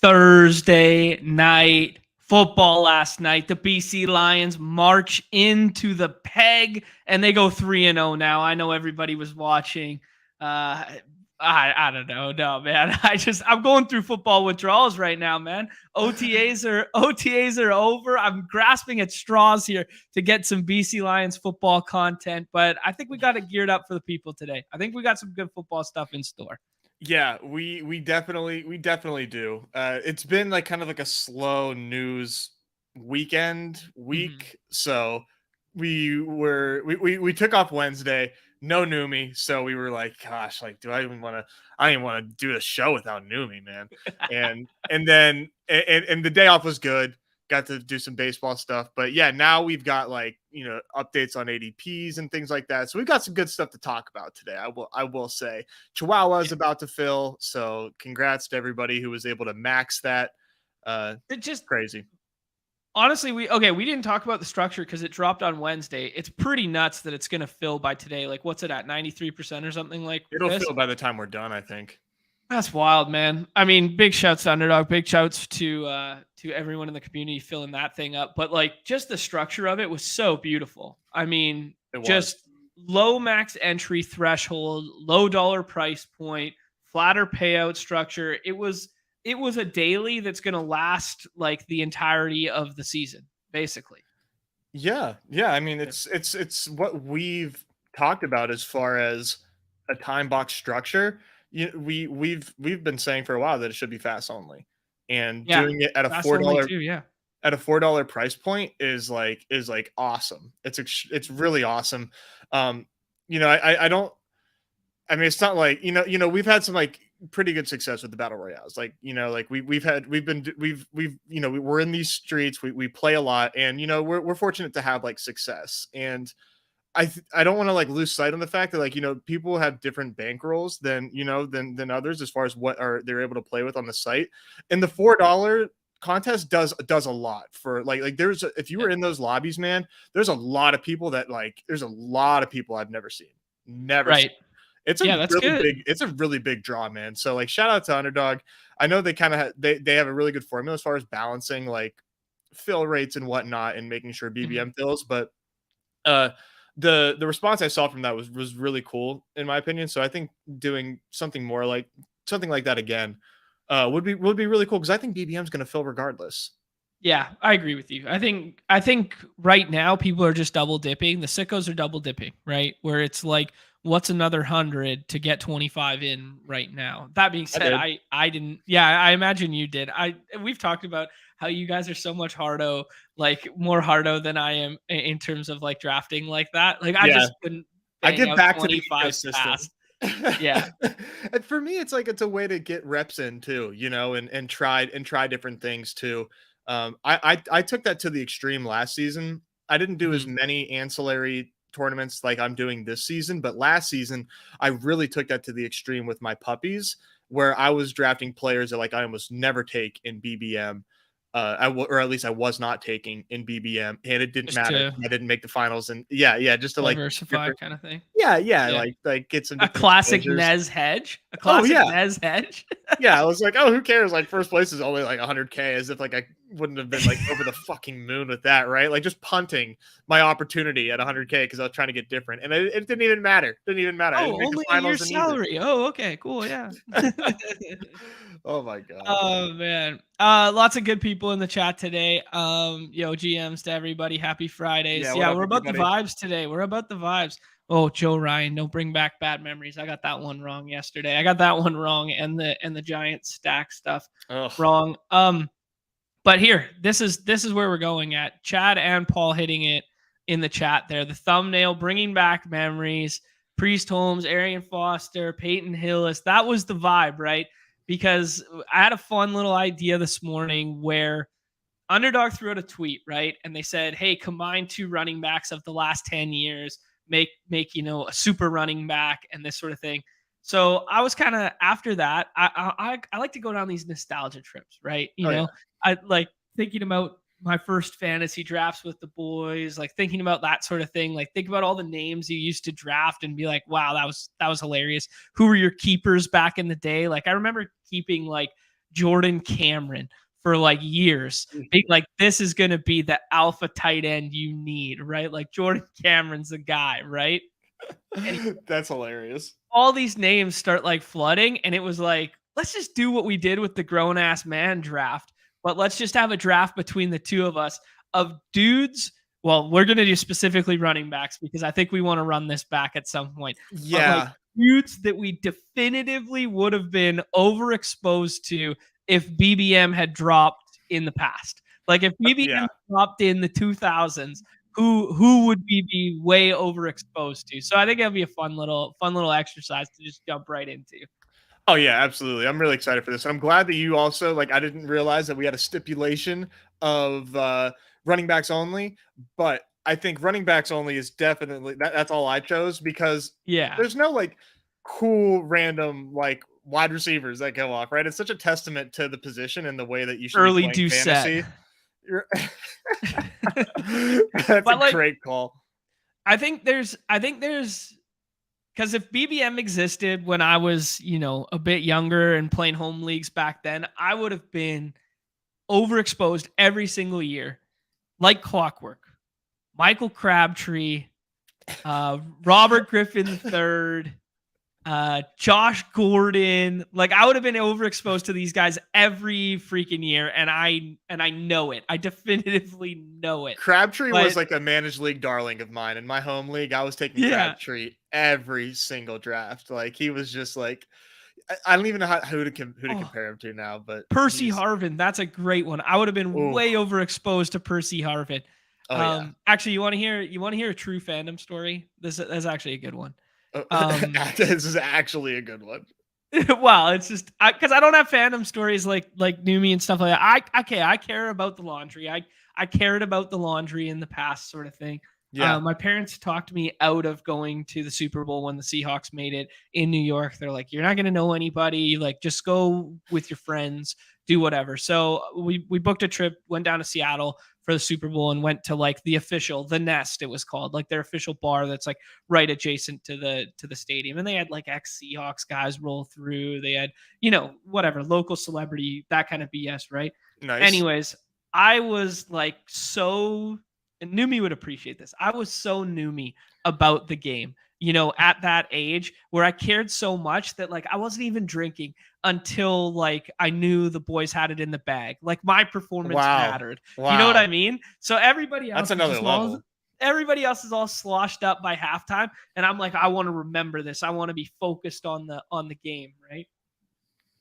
Thursday night football last night. The BC Lions march into the peg and they go 3-0 now. I know everybody was watching. I don't know. No, man. I'm going through football withdrawals right now, man. OTAs are over. I'm grasping at straws here to get some BC Lions football content, but I think we got it geared up for the people today. I think we got some good football stuff in store. Yeah, we definitely do. It's been like kind of like a slow news week. So we took off Wednesday, no Neumy, so we were like, gosh, like do I even want to I didn't want to do the show without Neumy, man. And then and the day off was good. Got to do some baseball stuff, but yeah, now we've got like updates on ADPs and things like that. So we've got some good stuff to talk about today. I will say Chihuahua is about to fill, so congrats to everybody who was able to max that. It just Crazy. Honestly, we didn't talk about the structure because it dropped on Wednesday. It's pretty nuts that it's going to fill by today. Like, what's it at, 93% or something like It'll this? fill by the time we're done, I think. That's wild, man. I mean, big shouts to Underdog. Big shouts to everyone in the community filling that thing up. But like, just the structure of it was so beautiful. I mean, just low max entry threshold, low dollar price point, flatter payout structure. It was a daily that's going to last like the entirety of the season, basically. Yeah. I mean, it's what we've talked about as far as a time box structure. We've been saying for a while that it should be fast only, and doing it at a $4 at a $4 price point is like awesome. It's really awesome. I don't. I mean, it's not like we've had some like pretty good success with the battle royales. Like we're in these streets. We play a lot, and we're fortunate to have like success. And I don't want to like lose sight on the fact that like people have different bankrolls than others as far as what they're able to play with on the site. And the $4 contest does a lot for like if you were in those lobbies, man, there's a lot of people I've never seen. Seen. It's a really big draw, man. So like shout out to Underdog. I know they kind of they have a really good formula as far as balancing like fill rates and whatnot and making sure BBM fills, but the response I saw from that was really cool in my opinion. So I think doing something like that again would be really cool, because I think BBM is going to fill regardless. Yeah, I agree with you. I think right now people are just double dipping. The sickos are double dipping, right? Where it's like, what's another 100 to get 25 in right now? That being said, I didn't. Yeah, I imagine you did. We've talked about how you guys are so much hardo, like more hardo than I am in terms of like drafting like that. Like I just couldn't. I get back to the ecosystem. Yeah. And for me, it's like it's a way to get reps in too, and try different things too. I took that to the extreme last season. I didn't do as many ancillary tournaments like I'm doing this season, but last season I really took that to the extreme with my puppies, where I was drafting players that like I almost never take in BBM. Or at least I was not taking in BBM, and it didn't matter. I didn't make the finals, and just to like diversify kind of thing. Yeah. Like get some a classic Nez hedge. Nez hedge. Yeah, I was like, oh, who cares? Like first place is only like 100K, as if like I wouldn't have been like over the fucking moon with that, right? Like just punting my opportunity at 100K because I was trying to get different, and it didn't even matter. Oh, only your salary. Oh, okay, cool, yeah. Oh my god. Oh man. Lots of good people in the chat today. GMs to everybody. Happy Fridays. Yeah, we're about the vibes today. We're about the vibes. Oh, Joe Ryan, don't bring back bad memories. I got that one wrong yesterday. I got that one wrong, and the giant stack stuff wrong. But here, this is where we're going at. Chad and Paul hitting it in the chat there. The thumbnail, bringing back memories. Priest Holmes, Arian Foster, Peyton Hillis. That was the vibe, right? Because I had a fun little idea this morning where Underdog threw out a tweet, right? And they said, hey, combine 2 running backs of the last 10 years, make a super running back and this sort of thing. So I was kind of after that. I like to go down these nostalgia trips, right? I like thinking about my first fantasy drafts with the boys, like thinking about that sort of thing. Like think about all the names you used to draft and be like, wow, that was hilarious. Who were your keepers back in the day? Like I remember keeping like Jordan Cameron for like years, being like, this is going to be the alpha tight end you need, right? Like Jordan Cameron's the guy, right? That's hilarious. All these names start like flooding, and it was like, let's just do what we did with the grown ass man draft, but let's just have a draft between the two of us of dudes. Well, we're going to do specifically running backs because I think we want to run this back at some point. Yeah. But like dudes that we definitively would have been overexposed to if BBM had dropped in the past. Like if BBM dropped in the 2000s, who would we be way overexposed to? So I think it'll be a fun little exercise to just jump right into. Oh yeah, absolutely. I'm really excited for this. I'm glad that you also, like, I didn't realize that we had a stipulation of running backs only, but I think running backs only is definitely that's all I chose because there's no like cool random like wide receivers that go off, right? It's such a testament to the position and the way that you should early be do fantasy. That's but a like, great call. I think there's because if BBM existed when I was, a bit younger and playing home leagues back then, I would have been overexposed every single year, like clockwork. Michael Crabtree, Robert Griffin III, Josh Gordon. Like I would have been overexposed to these guys every freaking year, and I know it. I definitively know it. Crabtree was like a managed league darling of mine. In my home league, I was taking Crabtree every single draft. Like he was just like, I don't even know who to compare him to now. But Percy Harvin, that's a great one. I would have been way overexposed to Percy Harvin. Actually, you want to hear a true fandom story? This is actually a good one. This is actually a good one. Well, it's just because I don't have fandom stories like Neumy and stuff like that. I care about the laundry. I cared about the laundry in the past, sort of thing. Yeah. My parents talked me out of going to the Super Bowl when the Seahawks made it in New York. They're like, you're not going to know anybody. Like, just go with your friends, do whatever. So we booked a trip, went down to Seattle for the Super Bowl and went to like the Nest, it was called, like their official bar that's like right adjacent to the stadium. And they had like ex-Seahawks guys roll through. They had, whatever, local celebrity, that kind of BS, right? Nice. Anyways, I was like and Neumy would appreciate this. I was so Neumy about the game, at that age where I cared so much that like I wasn't even drinking until like I knew the boys had it in the bag. Like my performance mattered. Wow. You know what I mean? So everybody else, that's another level. Everybody else is all sloshed up by halftime, and I'm like, I want to remember this. I want to be focused on the game, right?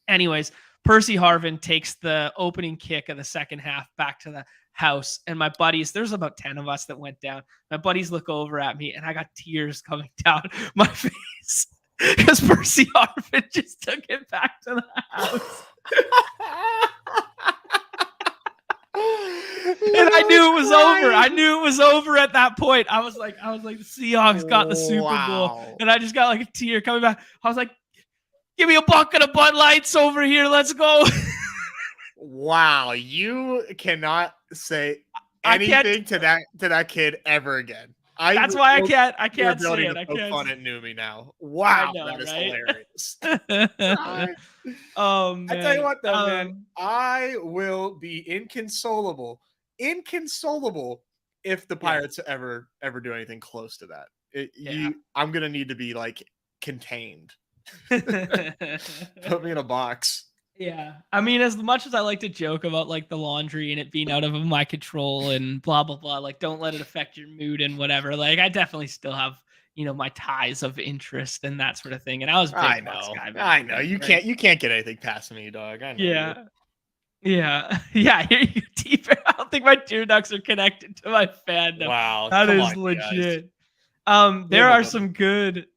Anyways, Percy Harvin takes the opening kick of the second half back to the house, and my buddies, there's about 10 of us that went down. My buddies look over at me, and I got tears coming down my face because Percy Harvin just took it back to the house. And I knew it was over. I knew it was over at that point. I was like, the Seahawks got the Super Bowl, and I just got like a tear coming back. I was like, give me a bucket of Bud Lights over here. Let's go. Wow, you cannot say anything to that kid ever again. That's why I can't say it. I can't fun at Neumy now. Wow, know, that is hilarious. Oh man! I tell you what, though, man, I will be inconsolable if the Pirates ever do anything close to that. I'm gonna need to be like contained. Put me in a box. Yeah. I mean, as much as I like to joke about like the laundry and it being out of my control and blah, blah, blah, like don't let it affect your mood and whatever. Like I definitely still have, my ties of interest and that sort of thing. And I was a big Bucks guy. I know. You can't get anything past me, dog. I know. Yeah. Yeah. Yeah. I hear you, T-Bear. I don't think my tear ducts are connected to my fandom. Wow. That is legit. Guys. There are some good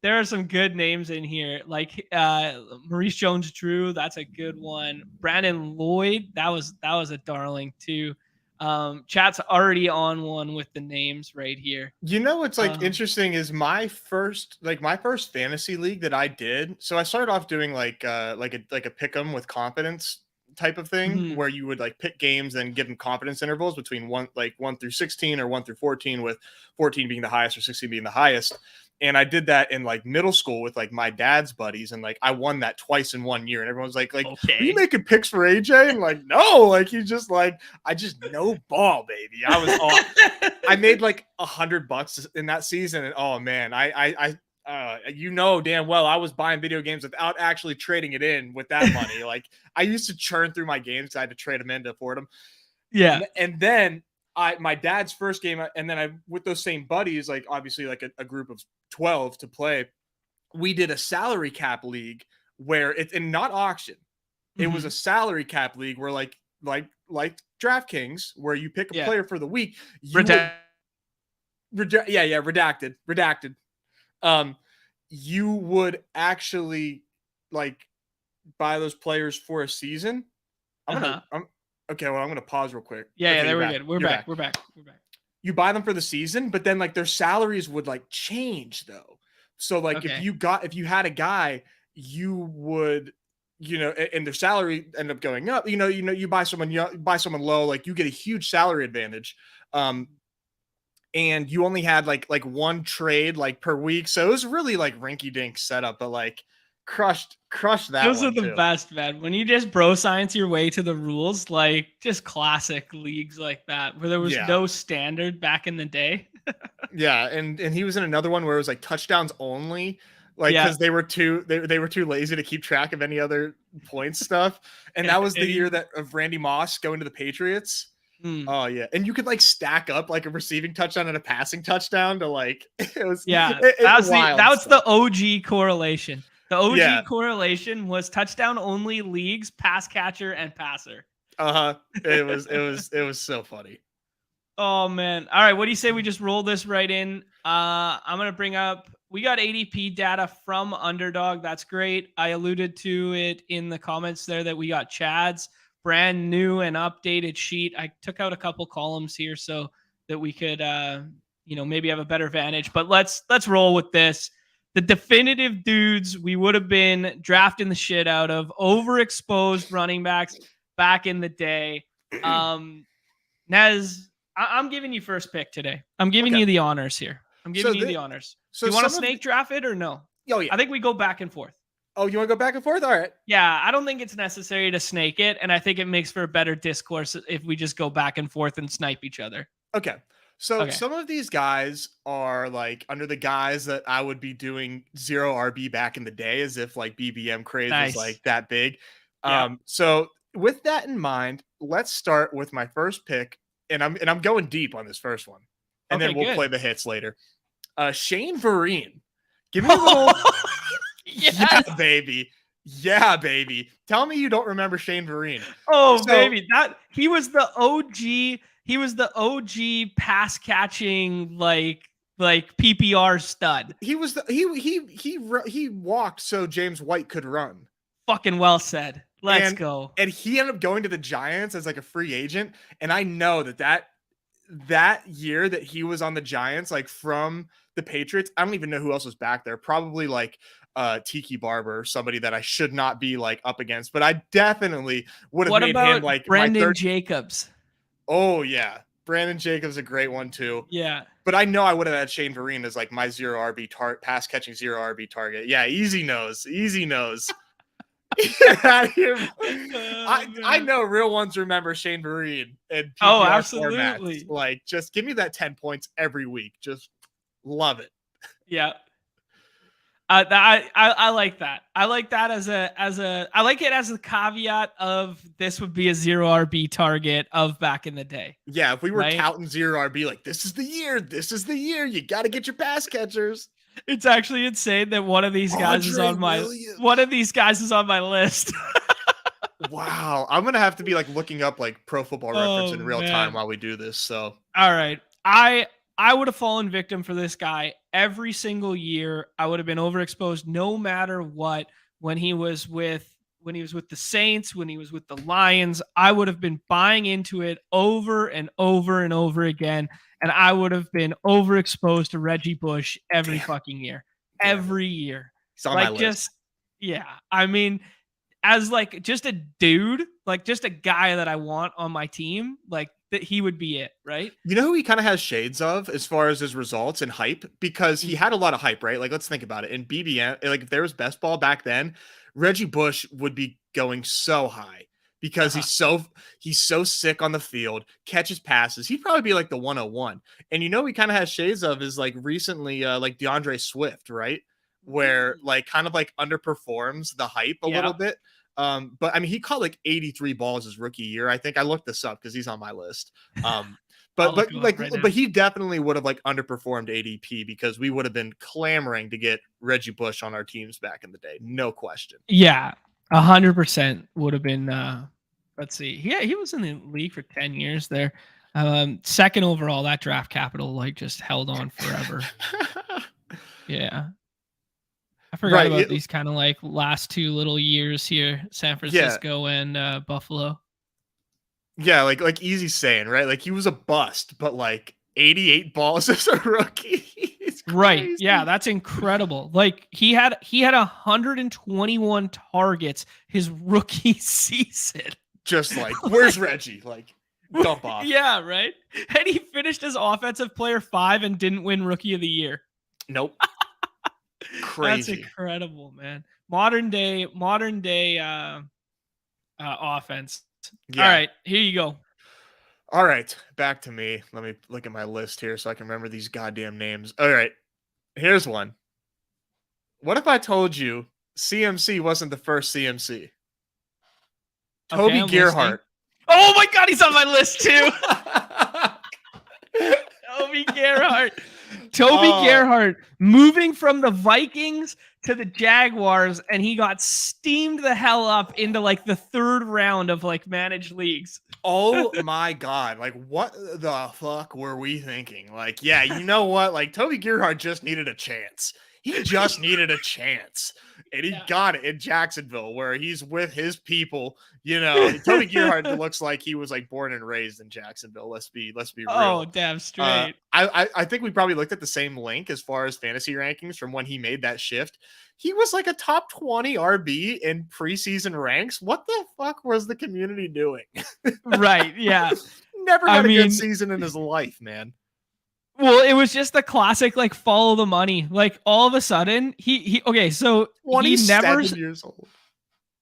names in here, like Maurice Jones-Drew. That's a good one. Brandon Lloyd. That was a darling too. Chat's already on one with the names right here. What's like interesting is my first fantasy league that I did. So I started off doing like a pick'em with confidence type of thing, where you would like pick games and give them confidence intervals between 1 through 16 or 1 through 14, with 14 being the highest or 16 being the highest. And I did that in like middle school with like my dad's buddies, and like I won that twice in 1 year. And everyone's like, okay, are you making picks for AJ? And like, no, like he's just like, I just no ball, baby. I was all I made like $100 in that season, and oh man, you know damn well I was buying video games without actually trading it in with that money. Like I used to churn through my games because I had to trade them in to afford them. Yeah, and then my dad's first game, and then I with those same buddies, like obviously like a group of 12 to play, we did a salary cap league where it's and not auction. It was a salary cap league where like DraftKings, where you pick a player for the week. redacted. You would actually like buy those players for a season. Okay, well, I'm gonna pause real quick. Yeah, okay, yeah, there we're good. We're back. You buy them for the season, but then like their salaries would like change though. So like if you had a guy, you would, and their salary end up going up. You buy someone low, like you get a huge salary advantage. And you only had like one trade like per week, so it was really like rinky dink setup, but like crushed that. Those are the best, man. When you just bro science your way to the rules, like just classic leagues like that, where there was no standard back in the day. Yeah, and he was in another one where it was like touchdowns only, like because they were too lazy to keep track of any other points stuff, and that was the year of Randy Moss going to the Patriots. Oh yeah, and you could like stack up like a receiving touchdown and a passing touchdown to like it was that was the OG correlation. The OG correlation was touchdown only leagues, pass catcher and passer. It was so funny. Oh man. All right, what do you say we just roll this right in? I'm going to bring up, we got ADP data from Underdog. That's great. I alluded to it in the comments there that we got Chad's brand new and updated sheet. I took out a couple columns here so that we could maybe have a better vantage, but let's roll with this. The definitive dudes we would have been drafting the shit out of, overexposed running backs back in the day. Nez, I'm giving you first pick today. I'm giving you the honors here. I'm giving you the honors. So you want to snake draft it or no? Oh yeah. I think we go back and forth. Oh, you want to go back and forth? All right. Yeah, I don't think it's necessary to snake it, and I think it makes for a better discourse if we just go back and forth and snipe each other. Okay. So some of these guys are like under the guise that I would be doing 0 RB back in the day, as if like BBM craze was like that big. So with that in mind, let's start with my first pick, and I'm going deep on this first one, and then we'll play the hits later. Shane Vereen, give me a little. Yeah, baby. Yeah, baby. Tell me you don't remember Shane Vereen. Oh, baby. That he was the OG. He was the OG pass catching like PPR stud. He was he walked so James White could run. Fucking well said. Let's go. And he ended up going to the Giants as like a free agent. And I know that year that he was on the Giants, like from the Patriots, I don't even know who else was back there. Probably like Tiki Barber, somebody that I should not be like up against, but I definitely would have made him like Brendan Jacobs. Oh yeah, Brandon Jacobs a great one too. Yeah, but I know I would have had Shane Vereen as like my 0 RB pass catching 0 RB target. Yeah, easy nose. Get out of here. I know real ones remember Shane Vereen and PPR absolutely. Formats. Like, just give me that 10 points every week. Just love it. Yeah. I like that. I like that I like it as a caveat of this would be a 0 RB target of back in the day. Yeah, if we were counting 0 RB, like this is the year. You got to get your pass catchers. It's actually insane that one of these guys is on my list. Wow, I'm gonna have to be like looking up like Pro Football Reference in real time while we do this. So all right, I would have fallen victim for this guy every single year. I would have been overexposed no matter what. When he was with the Saints, when he was with the Lions, I would have been buying into it over and over and over again. And I would have been overexposed to Reggie Bush every fucking year. Every year. He's on my list. I mean, as like just a dude, like just a guy that I want on my team, like that he would be it, right? You know who he kind of has shades of as far as his results and hype, because he had a lot of hype, right? Like, let's think about it. In BBM, like if there was best ball back then, Reggie Bush would be going so high because he's so sick on the field, catches passes. He'd probably be like the 101. And you know he kind of has shades of is like recently like DeAndre Swift, right? Where like kind of like underperforms the hype a little bit. But I mean, he caught like 83 balls his rookie year. I think I looked this up because he's on my list. But like, right but he definitely would have like underperformed ADP because we would have been clamoring to get Reggie Bush on our teams back in the day, no question. Yeah, 100% would have been. Let's see, he was in the league for 10 years there. Second overall, that draft capital like just held on forever. Yeah. I forgot about these kind of like last two little years here, San Francisco and Buffalo. Yeah, like easy saying, right? Like he was a bust, but like 88 balls as a rookie. Right. Yeah, that's incredible. Like he had 121 targets his rookie season. Just like, where's Reggie? Like, dump off. Yeah, right. And he finished as offensive player 5 and didn't win rookie of the year. Nope. Crazy. That's incredible, man. Modern day offense. Yeah. All right, here you go. All right, back to me. Let me look at my list here so I can remember these goddamn names. All right, here's one. What if I told you CMC wasn't the first CMC? Toby Gerhart. Oh my God, he's on my list too. Toby Gerhart. Gerhart moving from the Vikings to the Jaguars, and he got steamed the hell up into like the 3rd round of like managed leagues. Oh my God. Like, what the fuck were we thinking? Like, yeah, you know what? Like, Toby Gerhart just needed a chance. He just needed a chance. And he got it in Jacksonville, where he's with his people. You know, Toby Gerhart looks like he was like born and raised in Jacksonville. Let's be real. Oh, damn straight. I think we probably looked at the same link as far as fantasy rankings from when he made that shift. He was like a top 20 RB in preseason ranks. What the fuck was the community doing? Right. Yeah. Never had a good season in his life, man. Well, it was just the classic, like, follow the money. Like, all of a sudden, he okay, so he never years old.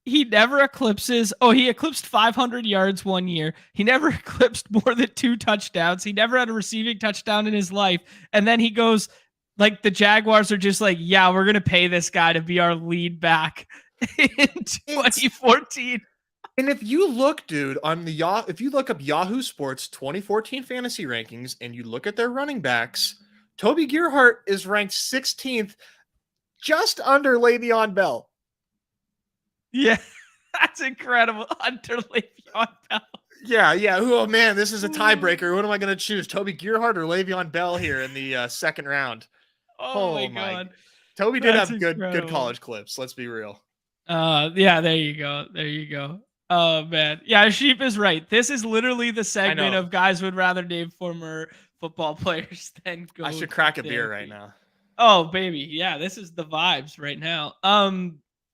He never eclipses. Oh, he eclipsed 500 yards one year. He never eclipsed more than 2 touchdowns. He never had a receiving touchdown in his life. And then he goes, like, the Jaguars are just like, yeah, we're going to pay this guy to be our lead back in 2014. And if you look, dude, on the if you look up Yahoo Sports 2014 fantasy rankings and you look at their running backs, Toby Gerhart is ranked 16th, just under Le'Veon Bell. Yeah, that's incredible. Under Le'Veon Bell. Yeah. Oh man, this is a tiebreaker. What am I going to choose, Toby Gerhart or Le'Veon Bell here in the 2nd round? Oh my God, Toby did have good college clips. Let's be real. Yeah, there you go. Oh man, yeah, Sheep is right. This is literally the segment of guys would rather name former football players than go. I should crack a beer right now. Oh baby, yeah, this is the vibes right now.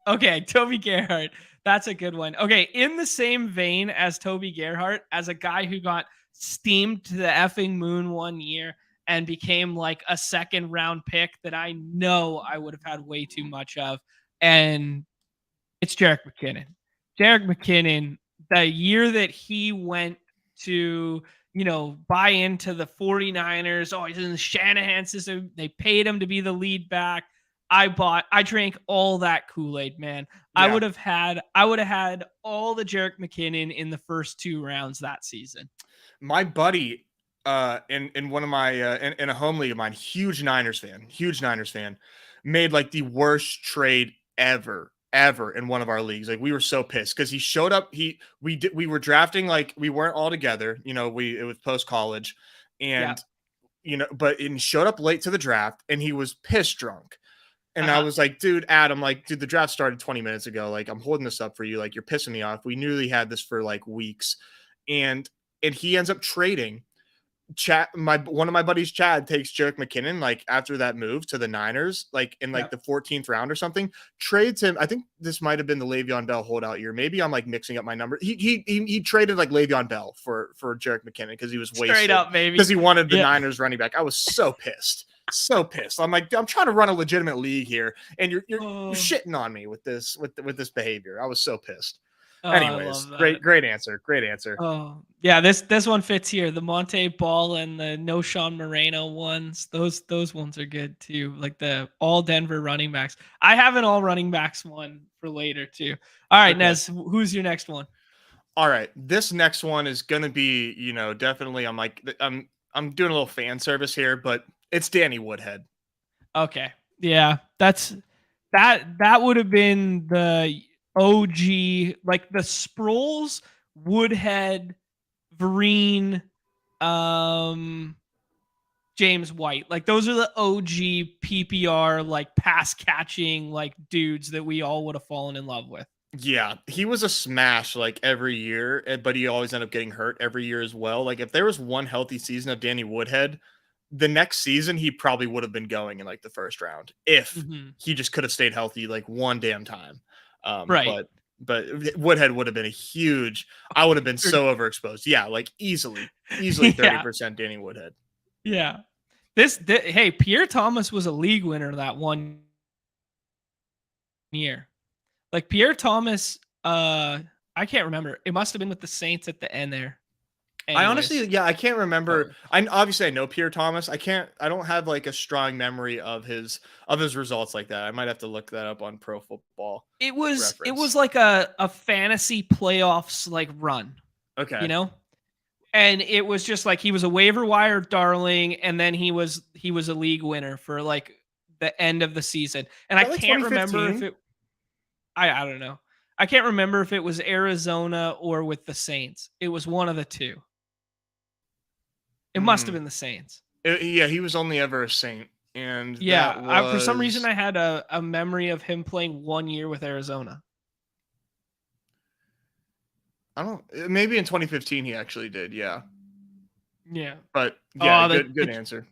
Okay, Toby Gerhart, that's a good one. Okay, in the same vein as Toby Gerhart, as a guy who got steamed to the effing moon one year and became like a 2nd round pick that I know I would have had way too much of, and it's Jerick McKinnon. Jerick McKinnon, the year that he went to, buy into the 49ers. Oh, he's in the Shanahan system. They paid him to be the lead back. I drank all that Kool-Aid, man. Yeah. I would have had all the Jerick McKinnon in the first 2 rounds that season. My buddy, in one of my, in a home league of mine, huge Niners fan, made like the worst trade ever in one of our leagues. Like, we were so pissed because he showed up. We were drafting, like, we weren't all together, it was post college, and but he showed up late to the draft and he was piss drunk. And I was like, dude, Adam, like, dude, the draft started 20 minutes ago. Like, I'm holding this up for you. Like, you're pissing me off. We nearly had this for like weeks. And he ends up trading one of my buddies, Chad, takes Jerick McKinnon like after that move to the Niners, like in like the 14th round or something, trades him. I think this might have been the Le'Veon Bell holdout year. Maybe I'm like mixing up my number. He traded like Le'Veon Bell for Jerick McKinnon because he was wasted. Straight up, baby. Because he wanted the Niners running back. I was so pissed. So pissed. I'm like, I'm trying to run a legitimate league here, and you're shitting on me with this behavior. I was so pissed. Anyways, great answer. Oh yeah, this one fits here. The Monte Ball and the No Sean Moreno ones. Those ones are good too. Like the all Denver running backs. I have an all running backs one for later too. All right, okay. Nez, who's your next one? All right, this next one is gonna be, definitely. I'm doing a little fan service here, but it's Danny Woodhead. Okay, yeah, that would have been the OG, like the Sproles, Woodhead, Vereen, James White. Like those are the OG PPR, like pass catching, like dudes that we all would have fallen in love with. Yeah, he was a smash like every year, but he always ended up getting hurt every year as well. Like if there was one healthy season of Danny Woodhead, the next season he probably would have been going in like the first round if he just could have stayed healthy like one damn time. Right. But Woodhead would have been a huge. I would have been so overexposed. Yeah, like easily 30% Danny Woodhead. Yeah. Hey, Pierre Thomas was a league winner that one year. Like Pierre Thomas, I can't remember. It must have been with the Saints at the end there. Anyways. I honestly, I can't remember. I know Pierre Thomas. I don't have like a strong memory of his results like that. I might have to look that up on Pro Football. It was like a fantasy playoffs like run. Okay. And it was just like he was a waiver wire darling, and then he was a league winner for like the end of the season. And I can't remember if it. I don't know. I can't remember if it was Arizona or with the Saints. It was one of the two. It must have been the Saints. Yeah, he was only ever a Saint. And for some reason I had a memory of him playing 1 year with Arizona. Maybe in 2015 he actually did, yeah. Yeah. But yeah, good answer.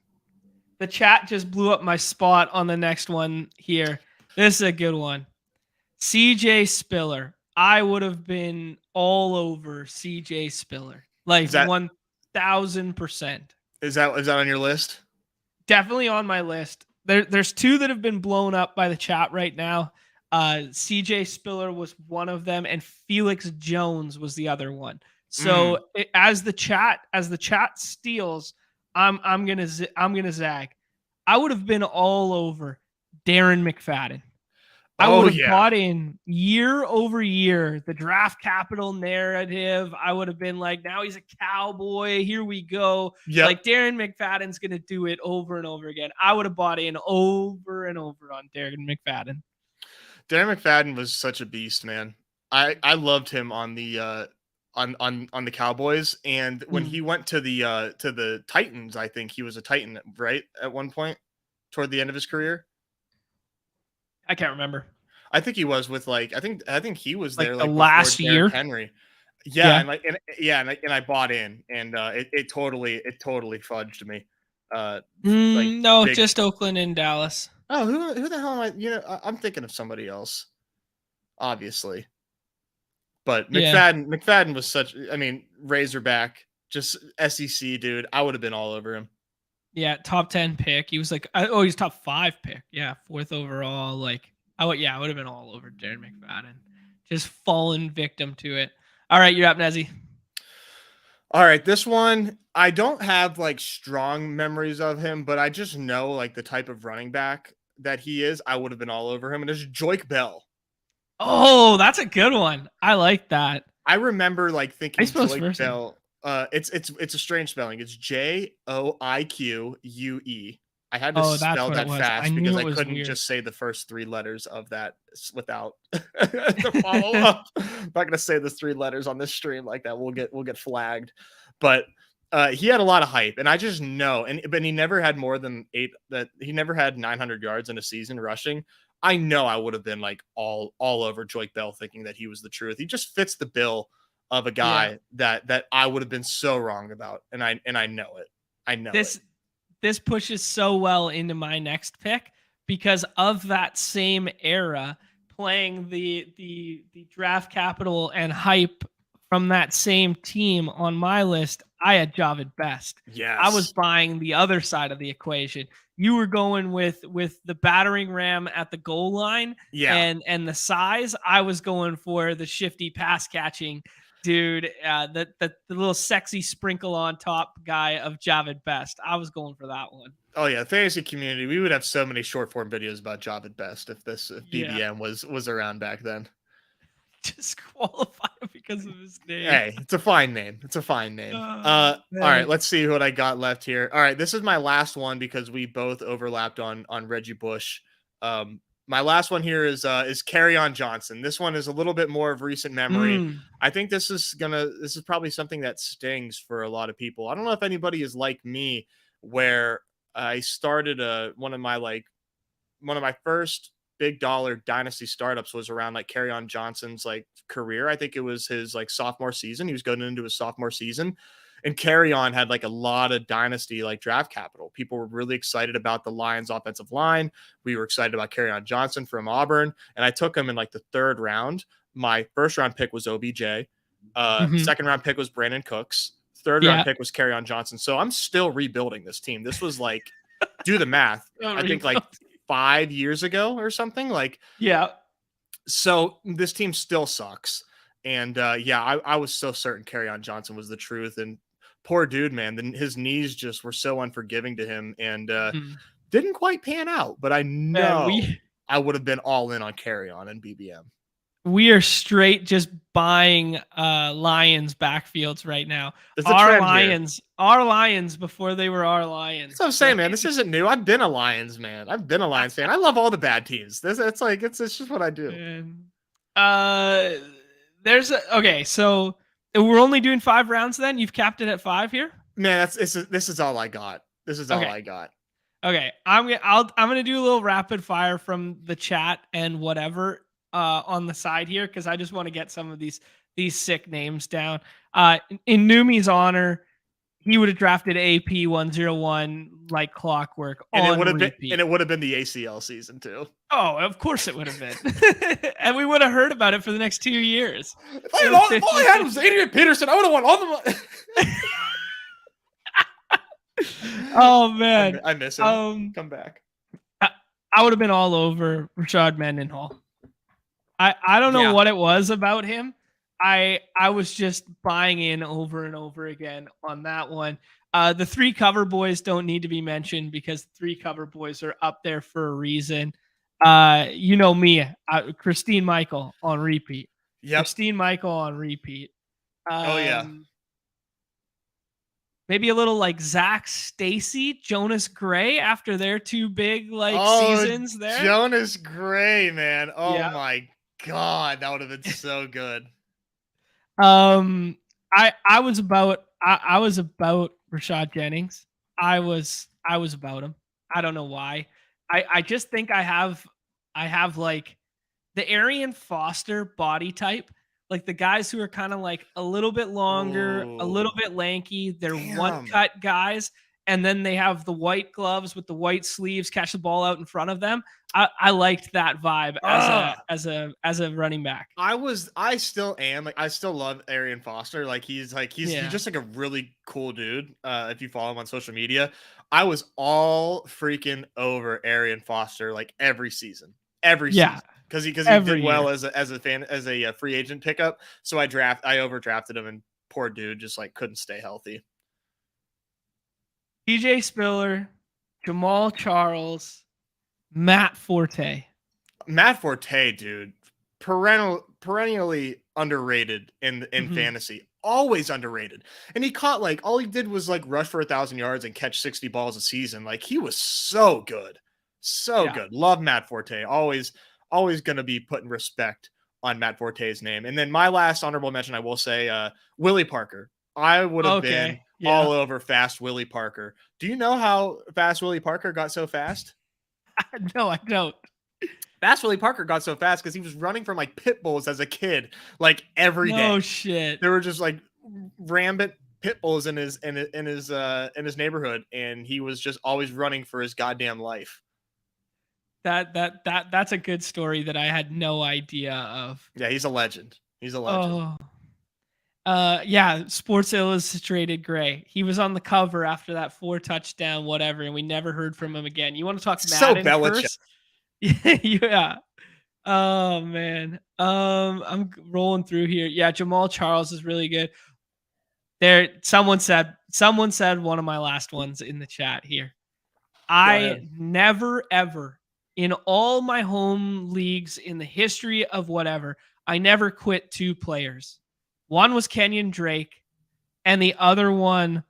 The chat just blew up my spot on the next one here. This is a good one. CJ Spiller. I would have been all over CJ Spiller. Like 1000%. Is that on your list? Definitely on my list. There's two that have been blown up by the chat right now. CJ Spiller was one of them, and Felix Jones was the other one. So as the chat steals, I'm gonna zag. I would have been all over Darren McFadden. I would have bought in year over year the draft capital narrative. I would have been like, now he's a Cowboy. Here we go. Yep. Like Darren McFadden's going to do it over and over again. I would have bought in over and over on Darren McFadden. Darren McFadden was such a beast, man. I loved him on the on the Cowboys, and when he went to the Titans, I think he was a Titan, right? At one point toward the end of his career. I can't remember. I think he was with I think he was there like the last year. Henry. Yeah. And I bought in, and it totally fudged me. No, just Oakland and Dallas. Oh, who the hell am I? I'm thinking of somebody else, obviously. But McFadden was Razorback, just SEC dude. I would have been all over him. Yeah, top 10 pick. He was like, he's top 5 pick. Yeah, 4th overall. Like, I would have been all over Darren McFadden. Just fallen victim to it. All right, you're up, Nezzy. All right, this one, I don't have like strong memories of him, but I just know like the type of running back that he is. I would have been all over him. And there's Joik Bell. Oh, that's a good one. I like that. I remember like thinking Joik Bell. It's a strange spelling. It's Joique. I had to spell that fast because I couldn't just say the first 3 letters of that without the follow up. I'm not gonna say the 3 letters on this stream like that. We'll get flagged. But he had a lot of hype, and I just know. But he never had more than 8. That he never had 900 yards in a season rushing. I know I would have been like all over Joik Bell, thinking that he was the truth. He just fits the bill of a guy that I would have been so wrong about, and I know it. I know this pushes so well into my next pick because of that same era, playing the draft capital and hype from that same team on my list. I had Javid Best. I was Yes. buying the other side of the equation. You were going with the battering ram at the goal line, Yeah. and the size. I was going for the shifty pass catching dude, the little sexy sprinkle on top guy of Javid Best. I was going for that one. Oh yeah, fantasy community. We would have so many short form videos about Javid Best if Yeah. BBM was around back then. Just qualify because of his name. Hey, it's a fine name. It's a fine name. All right, let's see what I got left here. All right, this is my last one because we both overlapped on Reggie Bush. My last one here is Kerryon Johnson. This one is a little bit more of recent memory. I think this is probably something that stings for a lot of people. I don't know if anybody is like me, where I started one of my first big dollar dynasty startups was around like Kerryon Johnson's like career. I think it was his like sophomore season. He was going into his sophomore season. And Kerryon had like a lot of dynasty like draft capital. People were really excited about the Lions offensive line. We were excited about Kerryon Johnson from Auburn. And I took him in like the 3rd round. My first round pick was OBJ. Second round pick was Brandon Cooks. Third round pick was Kerryon Johnson. So I'm still rebuilding this team. This was like, do the math. I think like 5 years ago or something. Like, yeah. So this team still sucks. And I was so certain Kerryon Johnson was the truth. And poor dude, man, his knees just were so unforgiving to him and didn't quite pan out. But I know I would have been all in on Kerryon and BBM. We are straight just buying Lions backfields right now. Our Lions before they were our Lions. That's what I'm saying, man. This isn't new. I've been a Lions man. I've been a Lions fan. I love all the bad teams. It's just what I do. Okay, so we're only doing 5 rounds then? You've capped it at 5 here? Man, this is all I got. This is all I got. Okay, I'm gonna do a little rapid fire from the chat and whatever on the side here because I just want to get some of these sick names down. In Neumy2's honor, he would have drafted AP 101 like clockwork. And it would have been the ACL season too. Oh, of course it would have been. And we would have heard about it for the next 2 years. If all I had was Adrian Peterson, I would have won all the Oh man. I miss him. Come back. I would have been all over Rashad Mendenhall. I don't know what it was about him. I was just buying in over and over again on that one. The 3 cover boys don't need to be mentioned because 3 cover boys are up there for a reason. You know me, Christine Michael on repeat. Yep. Christine Michael on repeat. Oh yeah. Maybe a little like Zach Stacy, Jonas Gray after their 2 big seasons there. Jonas Gray, man. Oh my God, that would have been so good. I was about Rashad Jennings. I was about him. I don't know why. I just think I have like the Arian Foster body type, like the guys who are kind of like a little bit longer, a little bit lanky. They're one cut guys, and then they have the white gloves with the white sleeves, catch the ball out in front of them. I liked that vibe as a running back. I still am. Like I still love Arian Foster. Like he's just like a really cool dude. If you follow him on social media, I was all freaking over Arian Foster like every season. Season. Because he did well as a free agent pickup. So I overdrafted him, and poor dude just like couldn't stay healthy. TJ Spiller, Jamal Charles, Matt Forte. Matt Forte, dude, perennially underrated in fantasy. Always underrated. And he caught like all he did was like rush for 1,000 yards and catch 60 balls a season. Like he was so good. So good. Love Matt Forte. Always going to be putting respect on Matt Forte's name. And then my last honorable mention, I will say, Willie Parker. I would have been all over fast Willie Parker. Do you know how fast Willie Parker got so fast? No, I don't. Fast Willie Parker got so fast because he was running from like pit bulls as a kid, like every day. Oh shit! They were just like rampant pit bulls in his neighborhood, and he was just always running for his goddamn life. That's a good story that I had no idea of. Yeah, he's a legend. He's a legend. Yeah, Sports Illustrated Gray. He was on the cover after that 4 touchdown whatever, and we never heard from him again. You want to talk Madden first? Yeah. Oh man. I'm rolling through here. Yeah, Jamal Charles is really good. There, someone said one of my last ones in the chat here. I never ever in all my home leagues in the history of whatever, I never quit 2 players. One was Kenyon Drake, and the other one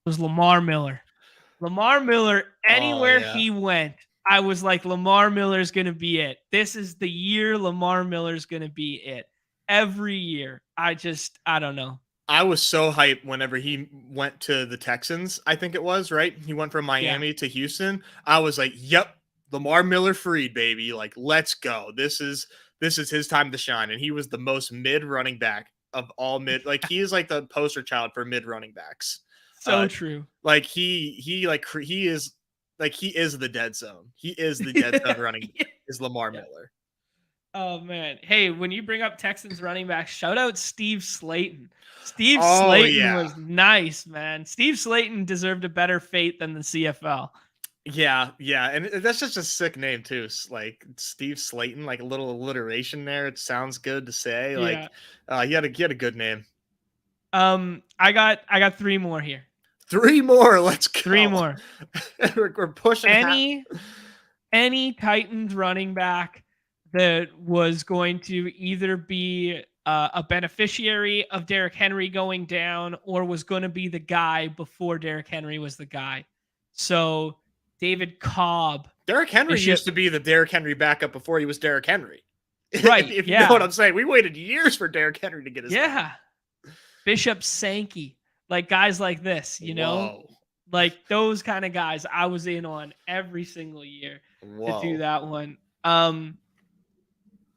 was Lamar Miller. Lamar Miller, anywhere he went, I was like, Lamar Miller's going to be it. This is the year Lamar Miller's going to be it. Every year. I don't know. I was so hyped whenever he went to the Texans, I think it was, right? He went from Miami to Houston. I was like, yep, Lamar Miller freed, baby. Like, let's go. This is his time to shine. And he was the most mid running back of all mid. Like, he is like the poster child for mid running backs. So true. Like he is the dead zone. He is the dead zone running back, is Lamar Miller. Oh man. Hey, when you bring up Texans running back, shout out Steve Slayton. Steve Slayton was nice, man. Steve Slayton deserved a better fate than the CFL. Yeah, and that's just a sick name too. Like Steve Slayton, like a little alliteration there. It sounds good to say. Like, he had a good name. I got 3 more here. 3 more. Let's go. 3 more. We're pushing. Any Titans running back that was going to either be a beneficiary of Derrick Henry going down or was going to be the guy before Derrick Henry was the guy. So David Cobb. Derrick Henry used to be the Derrick Henry backup before he was Derrick Henry. Right. if you know what I'm saying. We waited years for Derrick Henry to get his name. Bishop Sankey. Like guys like this, you know? Whoa. Like those kind of guys I was in on every single year to do that one.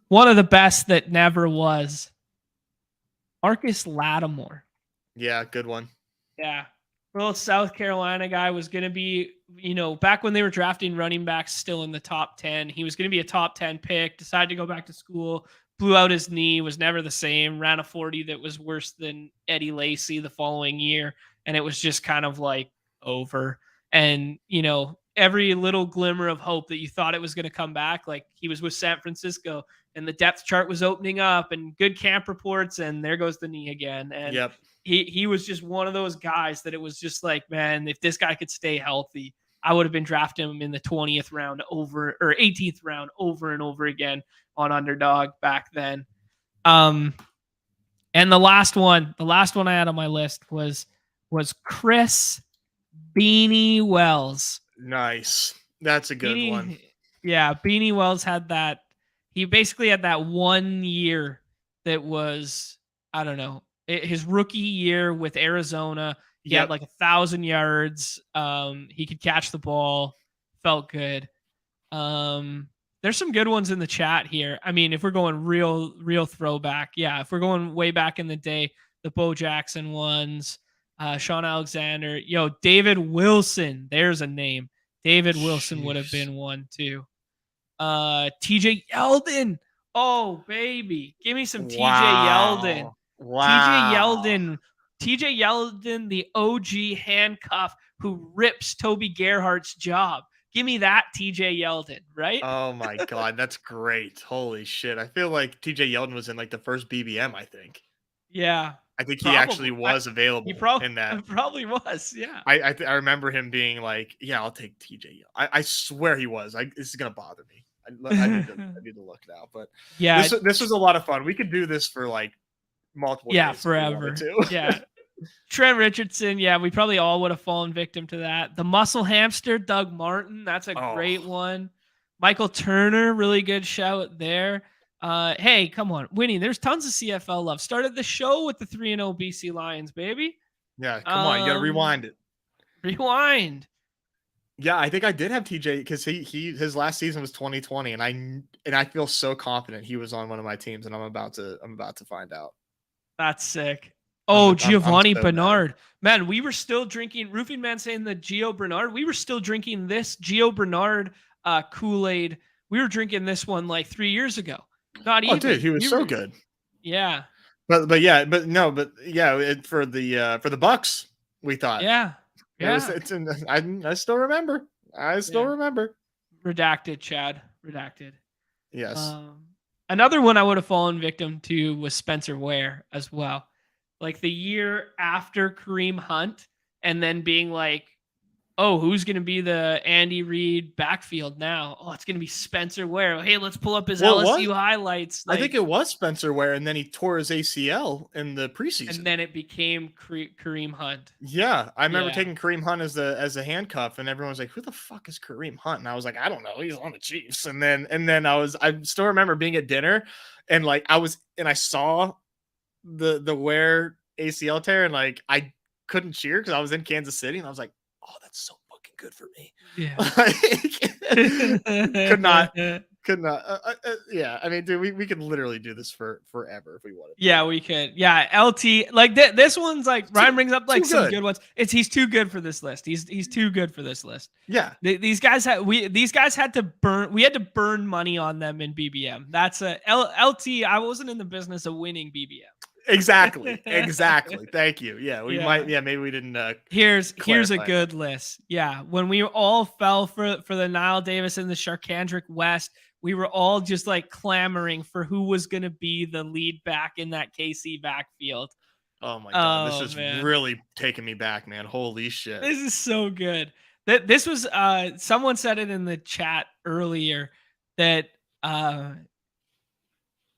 One of the best that never was Marcus Lattimore. Yeah, good one. Yeah. Little South Carolina guy was going to be, back when they were drafting running backs still in the top 10, he was going to be a top 10 pick, decided to go back to school, blew out his knee, was never the same, ran a 40 that was worse than Eddie Lacy the following year. And it was just kind of like over. And, every little glimmer of hope that you thought it was going to come back, like he was with San Francisco and the depth chart was opening up and good camp reports, and there goes the knee again. And he was just one of those guys that it was just like, man, if this guy could stay healthy, I would have been drafting him in the 20th round or 18th round over and over again on Underdog back then. And the last one I had on my list was Chris Beanie Wells. Nice. That's a good one. Yeah, Beanie Wells had that. He basically had that 1 year that was, I don't know, his rookie year with Arizona. He had like 1,000 yards. He could catch the ball. Felt good. There's some good ones in the chat here. I mean, if we're going real throwback, if we're going way back in the day, the Bo Jackson ones, Sean Alexander, David Wilson. There's a name. David Wilson would have been one too. TJ Yeldon. Oh, baby. Give me some TJ Yeldon. Wow. TJ Yeldon, the OG handcuff who rips Toby Gerhardt's job. Give me that TJ Yeldon, right? Oh my God. That's great. Holy shit. I feel like TJ Yeldon was in like the first BBM, I think. Yeah. I think he actually was available in that. Probably was, yeah. I remember him being like, yeah, I'll take TJ. I swear he was. This is going to bother me. I need to look it out. But yeah, this was a lot of fun. We could do this for like multiple days. Forever. Yeah. Trent Richardson, we probably all would have fallen victim to that. The muscle hamster, Doug Martin, that's a great one. Michael Turner, really good shout there. Hey, come on, Winnie. There's tons of CFL love. Started the show with the 3-0 BC Lions, baby. Yeah, come on, you gotta rewind it. Rewind. Yeah, I think I did have TJ because his last season was 2020, and I feel so confident he was on one of my teams, and I'm about to find out. That's sick. Oh, Giovanni Bernard. Man, we were still drinking, Roofing Man saying the Gio Bernard. We were still drinking this Gio Bernard Kool-Aid. We were drinking this one like 3 years ago. Not even. Dude, he was so good. Yeah. But for the Bucks, we thought. Yeah. Yeah. I still remember. Remember. Redacted, Chad. Redacted. Yes. Another one I would have fallen victim to was Spencer Ware as well. Like the year after Kareem Hunt, and then being like, oh, who's going to be the Andy Reid backfield now? Oh, it's going to be Spencer Ware. Hey, let's pull up his LSU highlights. I think it was Spencer Ware, and then he tore his ACL in the preseason. And then it became Kareem Hunt. Yeah, I remember taking Kareem Hunt as a handcuff, and everyone was like, "Who the fuck is Kareem Hunt?" And I was like, "I don't know. He's on the Chiefs." And then I still remember being at dinner, and like I saw the Ware ACL tear, and like I couldn't cheer because I was in Kansas City, and I was like, oh, that's so fucking good for me. Yeah. could not. Yeah. I mean, dude, we could literally do this forever if we wanted. Yeah, we could. Yeah. LT, like this one's like Ryan brings up like some good ones. He's too good for this list. He's too good for this list. Yeah. These guys had to burn. We had to burn money on them in BBM. That's LT. I wasn't in the business of winning BBM. Exactly. Thank you. Yeah, maybe we didn't. Here's a good list. Yeah, when we all fell for the Nile Davis and the Sharkandrick West, we were all just like clamoring for who was going to be the lead back in that KC backfield. Oh my god, this is really taking me back, man. Holy shit, this is so good. This was someone said it in the chat earlier that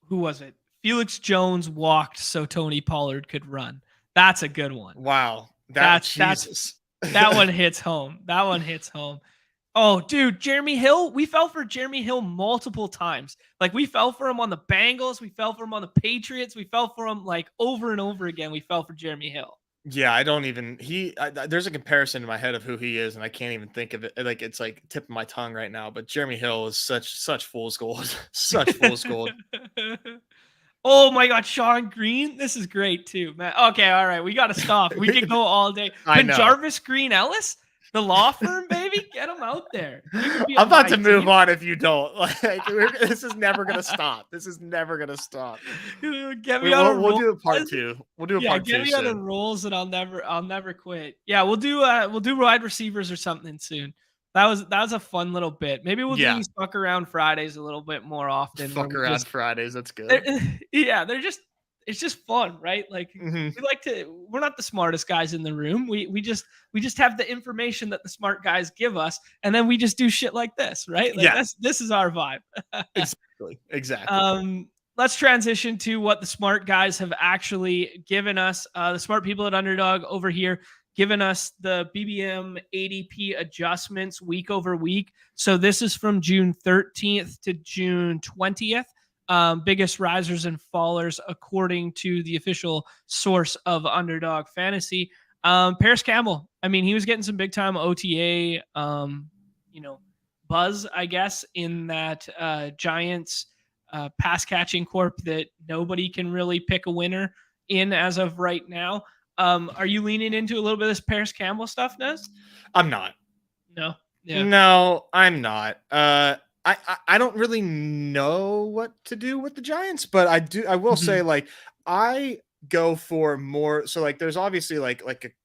who was it? Felix Jones walked so Tony Pollard could run. That's a good one. Wow. That one hits home. That one hits home. Oh, dude, Jeremy Hill. We fell for Jeremy Hill multiple times. Like we fell for him on the Bengals. We fell for him on the Patriots. We fell for him like over and over again. We fell for Jeremy Hill. Yeah, I don't even there's a comparison in my head of who he is, and I can't even think of it. Like it's like tip of my tongue right now. But Jeremy Hill is such fool's gold. Such fool's gold. Oh my God, Sean Green. This is great too, man. Okay, all right. We got to stop. We could go all day. Jarvis Green Ellis, the law firm, baby. Get him out there. I'm about to move on if you don't. Like, this is never going to stop. This is never going to stop. Get me on we'll do a part two. We'll do a part two. Get me on the rolls and I'll never quit. Yeah, we'll do wide receivers or something soon. That was a fun little bit. Maybe we'll do these fuck around Fridays a little bit more often. Fuck around Fridays, that's good. It's just fun, right? Like we're not the smartest guys in the room. We just have the information that the smart guys give us, and then we just do shit like this, right? Like this is our vibe. Exactly. Let's transition to what the smart guys have actually given us. The smart people at Underdog over here given us the BBM ADP adjustments week over week. So this is from June 13th to June 20th. Biggest risers and fallers according to the official source of Underdog Fantasy. Paris Campbell. I mean, he was getting some big time OTA, buzz, I guess, in that Giants pass catching corp that nobody can really pick a winner in as of right now. Are you leaning into a little bit of this Paris Campbell stuff, Nez? I'm not. No. Yeah. No, I'm not. I don't really know what to do with the Giants, but I will say, like, I go for more. So like, there's obviously like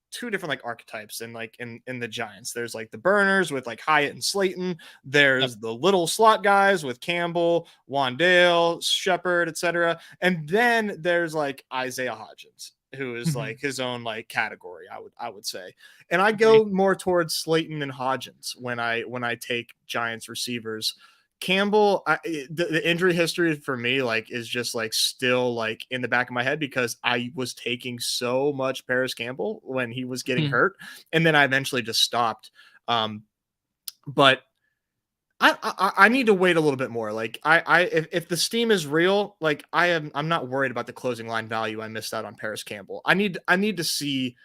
two different like archetypes in the Giants. There's like the burners with like Hyatt and Slayton. There's the little slot guys with Campbell, Wandale, Shepard, etc. And then there's like Isaiah Hodgins, who is like his own like category, I would say. And I go more towards Slayton and Hodgins when I take Giants receivers. Campbell, the injury history for me like is just like still like in the back of my head because I was taking so much Paris Campbell when he was getting hurt, and then I eventually just stopped. But I need to wait a little bit more. Like if the steam is real, like I'm not worried about the closing line value. I missed out on Paris Campbell. I need to see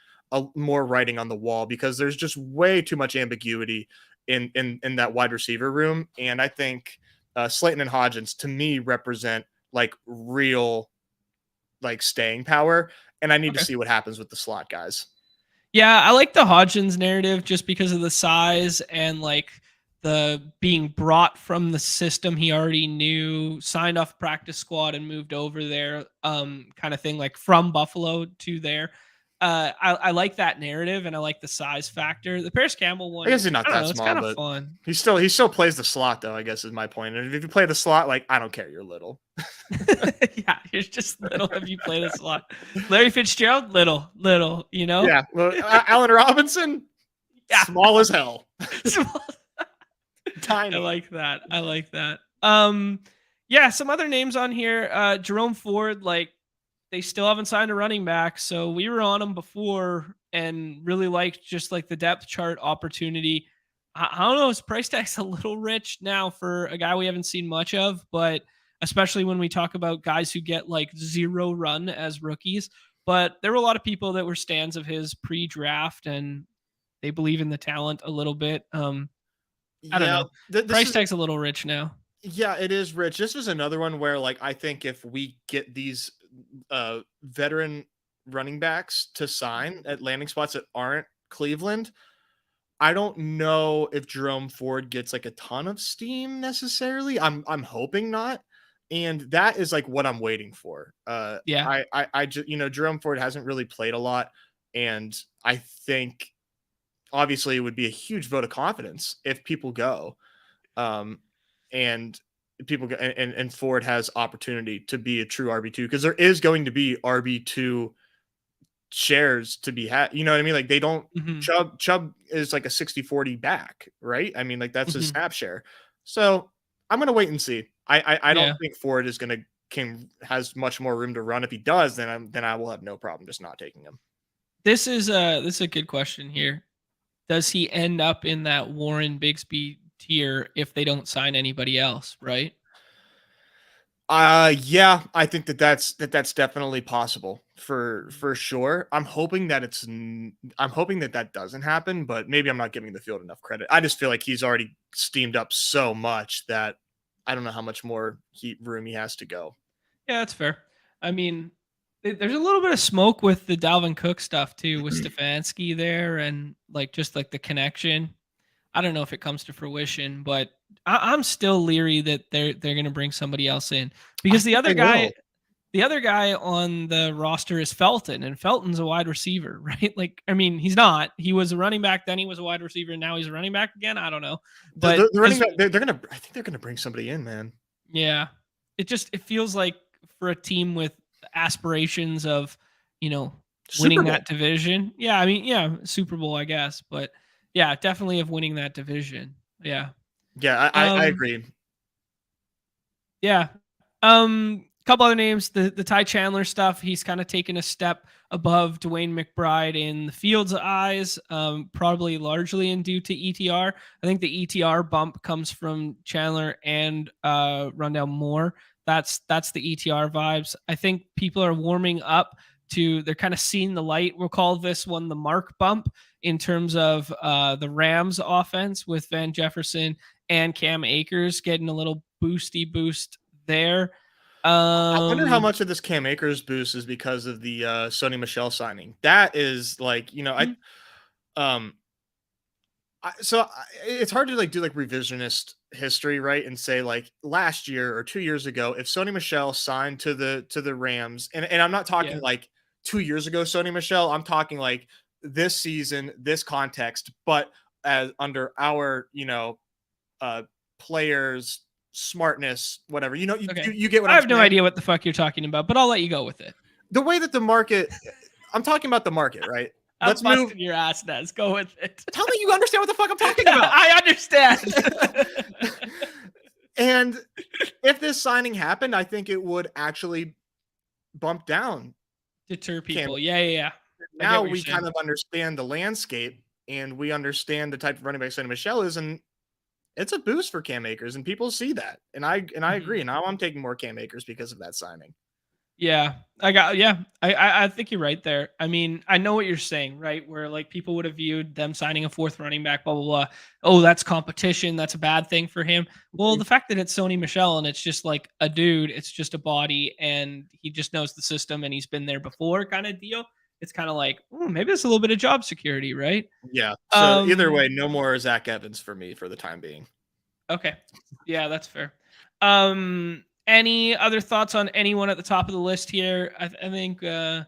more writing on the wall because there's just way too much ambiguity in that wide receiver room. And I think Slayton and Hodgins to me represent like real like staying power. and I need to see what happens with the slot guys. Yeah, I like the Hodgins narrative just because of the size and like the being brought from the system he already knew, signed off practice squad and moved over there, kind of thing, like from Buffalo to there. I like that narrative and I like the size factor. The Paris Campbell one, I guess he's not I don't that know, it's small, kind of but fun. he still plays the slot though, I guess is my point. And if you play the slot, like I don't care, you're little. Yeah, you're just little if you play this a lot. Larry Fitzgerald, little, you know? Yeah. Well, Allen Robinson, Yeah. small as hell. Small. Tiny. I like that. Yeah, some other names on here. Jerome Ford, like they still haven't signed a running back, so we were on him before and really liked just like the depth chart opportunity. I don't know, his price tag's a little rich now for a guy we haven't seen much of, but especially when we talk about guys who get like zero run as rookies. But there were a lot of people that were stands of his pre-draft and they believe in the talent a little bit. I don't know. Price tag's a little rich now. Yeah, it is rich. This is another one where like I think if we get these veteran running backs to sign at landing spots that aren't Cleveland, I don't know if Jerome Ford gets like a ton of steam necessarily. I'm hoping not. And that is like what I'm waiting for. Yeah. I just, Jerome Ford hasn't really played a lot. And I think obviously it would be a huge vote of confidence if people go. And people go, and Ford has opportunity to be a true RB2 because there is going to be RB2 shares to be had. You know what I mean? Like they don't Chubb is like a 60-40 back, right? I mean, like that's his snap share. So I'm gonna wait and see. I don't think Ford is has much more room to run. If he does, then I will have no problem just not taking him. This is a good question here. Does he end up in that Warren Bigsby tier if they don't sign anybody else, right? Yeah, I think that's definitely possible for sure. I'm hoping that that doesn't happen, but maybe I'm not giving the field enough credit. I just feel like he's already steamed up so much that I don't know how much more room he has to go. Yeah, that's fair. I mean, there's a little bit of smoke with the Dalvin Cook stuff too, with Stefanski there, and like just like the connection. I don't know if it comes to fruition, but I'm still leery that they're going to bring somebody else in because the other guy on the roster is Felton, and Felton's a wide receiver, right? Like, I mean, he's not. He was a running back, then he was a wide receiver, and now he's a running back again. I don't know, but the running back, I think they're gonna bring somebody in, man. Yeah, it feels like for a team with aspirations of, winning that division. Yeah, I mean, yeah, Super Bowl, I guess, but yeah, definitely of winning that division. Yeah. Yeah, I agree. Yeah. Couple other names, the Ty Chandler stuff. He's kind of taken a step above Dwayne McBride in the field's eyes, probably largely due to ETR. I think the ETR bump comes from Chandler and Rondale Moore. That's the ETR vibes. I think people are warming up they're kind of seeing the light. We'll call this one the Mark bump in terms of the Rams offense with Van Jefferson and Cam Akers getting a little boost there. I wonder how much of this Cam Akers boost is because of the Sony Michel signing. That is like, it's hard to like do like revisionist history, right? And say like last year or 2 years ago, if Sony Michel signed to the Rams, and I'm not talking like 2 years ago, Sony Michel, I'm talking like this season, this context, but as under our, players, smartness, whatever, you get what I have no idea what the fuck you're talking about, but I'll let you go with it. The way that the market, I'm talking about the market, right? Let's move your ass, Nez. Go with it. Tell me you understand what the fuck I'm talking about. I understand. And if this signing happened, I think it would actually bump down. Deter people. Yeah. Now we kind of understand the landscape and we understand the type of running back Sony Michel is, and it's a boost for Cam Akers, and people see that. And I agree. Now I'm taking more Cam Akers because of that signing. Yeah. I think you're right there. I mean, I know what you're saying, right? Where like people would have viewed them signing a fourth running back, blah blah blah. Oh, that's competition. That's a bad thing for him. Well, Mhm. the fact that it's Sony Michel and it's just like a dude, it's just a body, and he just knows the system and he's been there before, kind of deal. It's kind of like, maybe it's a little bit of job security, right? Yeah. So either Um, way, no more Zach Evans for me for the time being. okay, yeah, that's fair. Any other thoughts on anyone at the top of the list here? I think. Kenny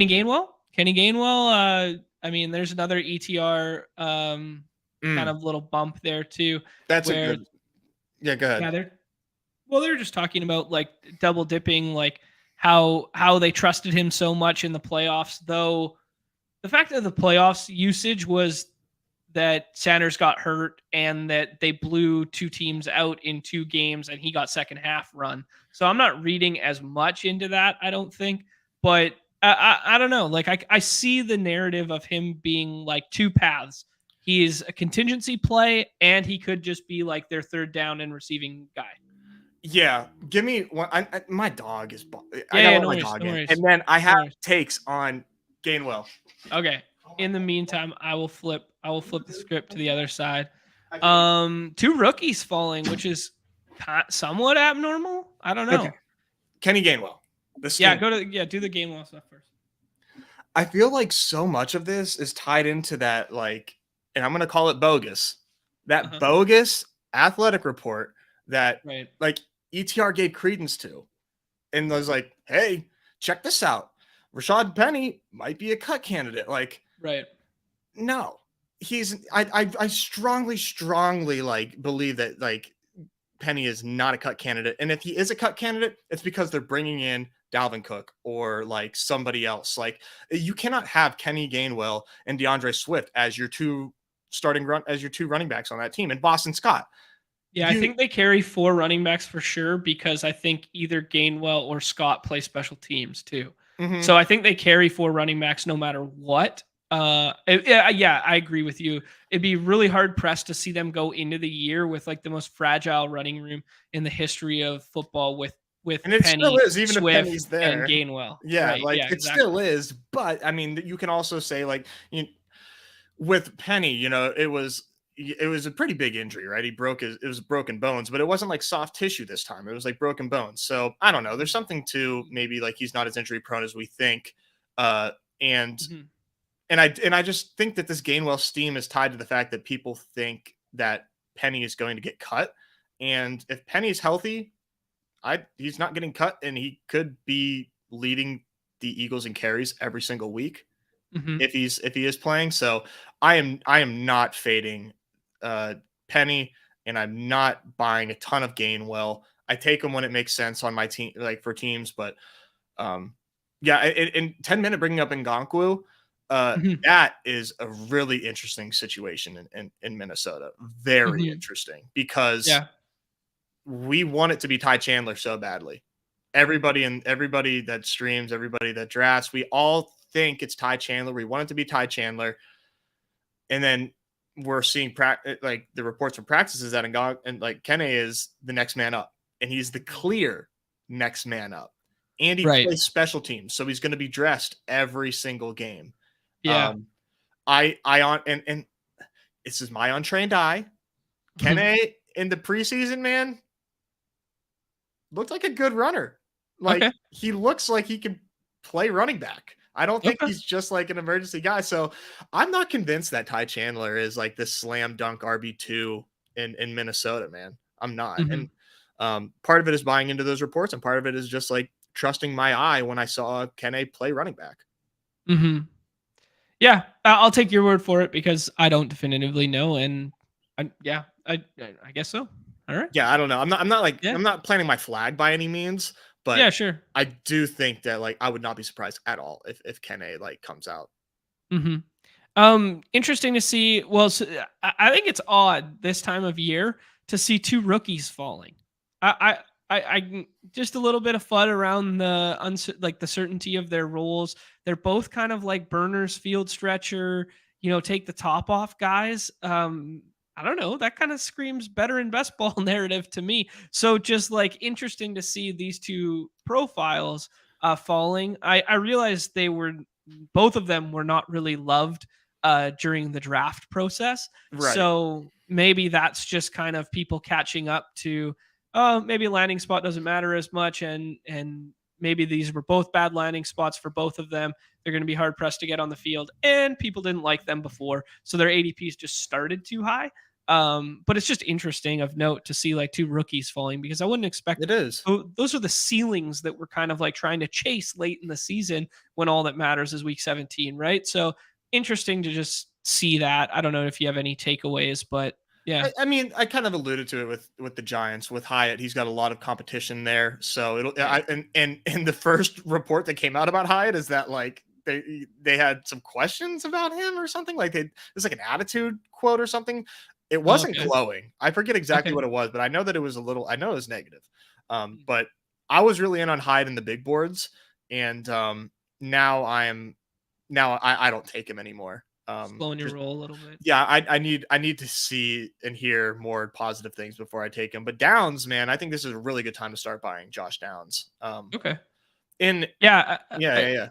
Gainwell. Kenny Gainwell. I mean, there's another ETR kind Mm, of little bump there too, that's a where good. Yeah, go ahead. yeah, they're just talking about like double dipping, like how they trusted him so much in the playoffs. Though the fact of the playoffs usage was that Sanders got hurt and that they blew two teams out in two games and he got second half run. So I'm not reading as much into that, I don't think. But I don't know. Like I see the narrative of him being like two paths. He's a contingency play and he could just be like their third down and receiving guy. Yeah, give me one. My dog is. I Yeah, gotta yeah, let no my worries, dog no in, worries, and then I no have worries. takes on Gainwell. Okay. In the meantime, I will flip the script to the other side. I can wait. Two rookies falling, which is somewhat abnormal. I don't Okay, know. Kenny Gainwell, the Yeah, scheme. do the game wall stuff first. I feel like so much of this is tied into that, like, and I'm gonna call it bogus. That Uh-huh. bogus athletic report that Right. like ETR gave credence to, and was like, "Hey, check this out. Rashad Penny might be a cut candidate." Like, Right. no, he's. I strongly like believe that like Penny is not a cut candidate. And if he is a cut candidate, it's because they're bringing in Dalvin Cook or like somebody else. Like you cannot have Kenny Gainwell and DeAndre Swift as your two running backs on that team, and Boston Scott. Yeah, I You think they carry four running backs for sure because I think either Gainwell or Scott play special teams too. mhm. So I think they carry four running backs no matter what. Yeah, I agree with you. It'd be really hard pressed to see them go into the year with like the most fragile running room in the history of football with And it still Penny, is, even if Swift, Penny's and there. Gainwell. Yeah, Right. like Yeah, it still exactly. is. But I mean, you can also say like with Penny, it was a pretty big injury, right? It was broken bones, but it wasn't like soft tissue this time. It was like broken bones. So I don't know. There's something to maybe like he's not as injury prone as we think. Uh, and Mhm. and I just think that this Gainwell steam is tied to the fact that people think that Penny is going to get cut. And if Penny's healthy, he's not getting cut, and he could be leading the Eagles in carries every single week Mhm. if he is playing. So I am not fading Penny, and I'm not buying a ton of Gainwell. I take him when it makes sense on my team, like for teams, but um, yeah, in 10 minute bringing up Ngakoue, Mhm. that is a really interesting situation in Minnesota. Very Mhm. interesting because Yeah. we want it to be Ty Chandler so badly. Everybody that streams, everybody that drafts, we all think it's Ty Chandler. We want it to be Ty Chandler, and then we're seeing like the reports from practices that and like Kene is the next man up, and he's the clear next man up, and he Right. plays special teams, so he's going to be dressed every single game. Yeah. Um, I on and this is my untrained eye. Mhm. Kene in the preseason, man, looked like a good runner. Like Okay. he looks like he can play running back. I don't think Okay. he's just like an emergency guy. So I'm not convinced that Ty Chandler is like this slam dunk RB2 in Minnesota, man. I'm not. And Mhm. part of it is buying into those reports, and part of it is just like trusting my eye when I saw Kene play running back. Mhm. Yeah, I'll take your word for it because I don't definitively know, and yeah, I guess so. All right. Yeah, I don't know. Yeah. I'm not planting my flag by any means, but Yeah. Sure. I do think that like I would not be surprised at all if Kene like comes out. Hmm. Interesting to see. Well, so, I think it's odd this time of year to see two rookies falling. Just a little bit of FUD around the like the certainty of their roles. They're both kind of like burners, field stretcher. Take the top off guys. I don't know. That kind of screams better in best ball narrative to me. So just like interesting to see these two profiles falling. I realized they were both of them were not really loved during the draft process. Right. So maybe that's just kind of people catching up to oh, maybe landing spot doesn't matter as much and maybe these were both bad landing spots for both of them. They're going to be hard pressed to get on the field, and people didn't like them before, so their ADPs just started too high. But it's just interesting of note to see like two rookies falling because I wouldn't expect It is. those are the ceilings that we're kind of like trying to chase late in the season when all that matters is week 17, right? So interesting to just see that. I don't know if you have any takeaways, but yeah. I mean, I kind of alluded to it with the Giants with Hyatt. He's got a lot of competition there, so it'll. Yeah. And the first report that came out about Hyatt is that like they had some questions about him or something. Like there's like an attitude quote or something. It wasn't Okay. glowing. I forget exactly Okay. what it was, but I know that it was a little. I know it was negative. Mm. But I was really in on Hyatt in the big boards, and now I don't take him anymore. Slowing your Just roll a little bit. yeah, I need to see and hear more positive things before I take him. But Downs, man, I think this is a really good time to start buying Josh Downs. Okay. In Yeah. yeah, yeah,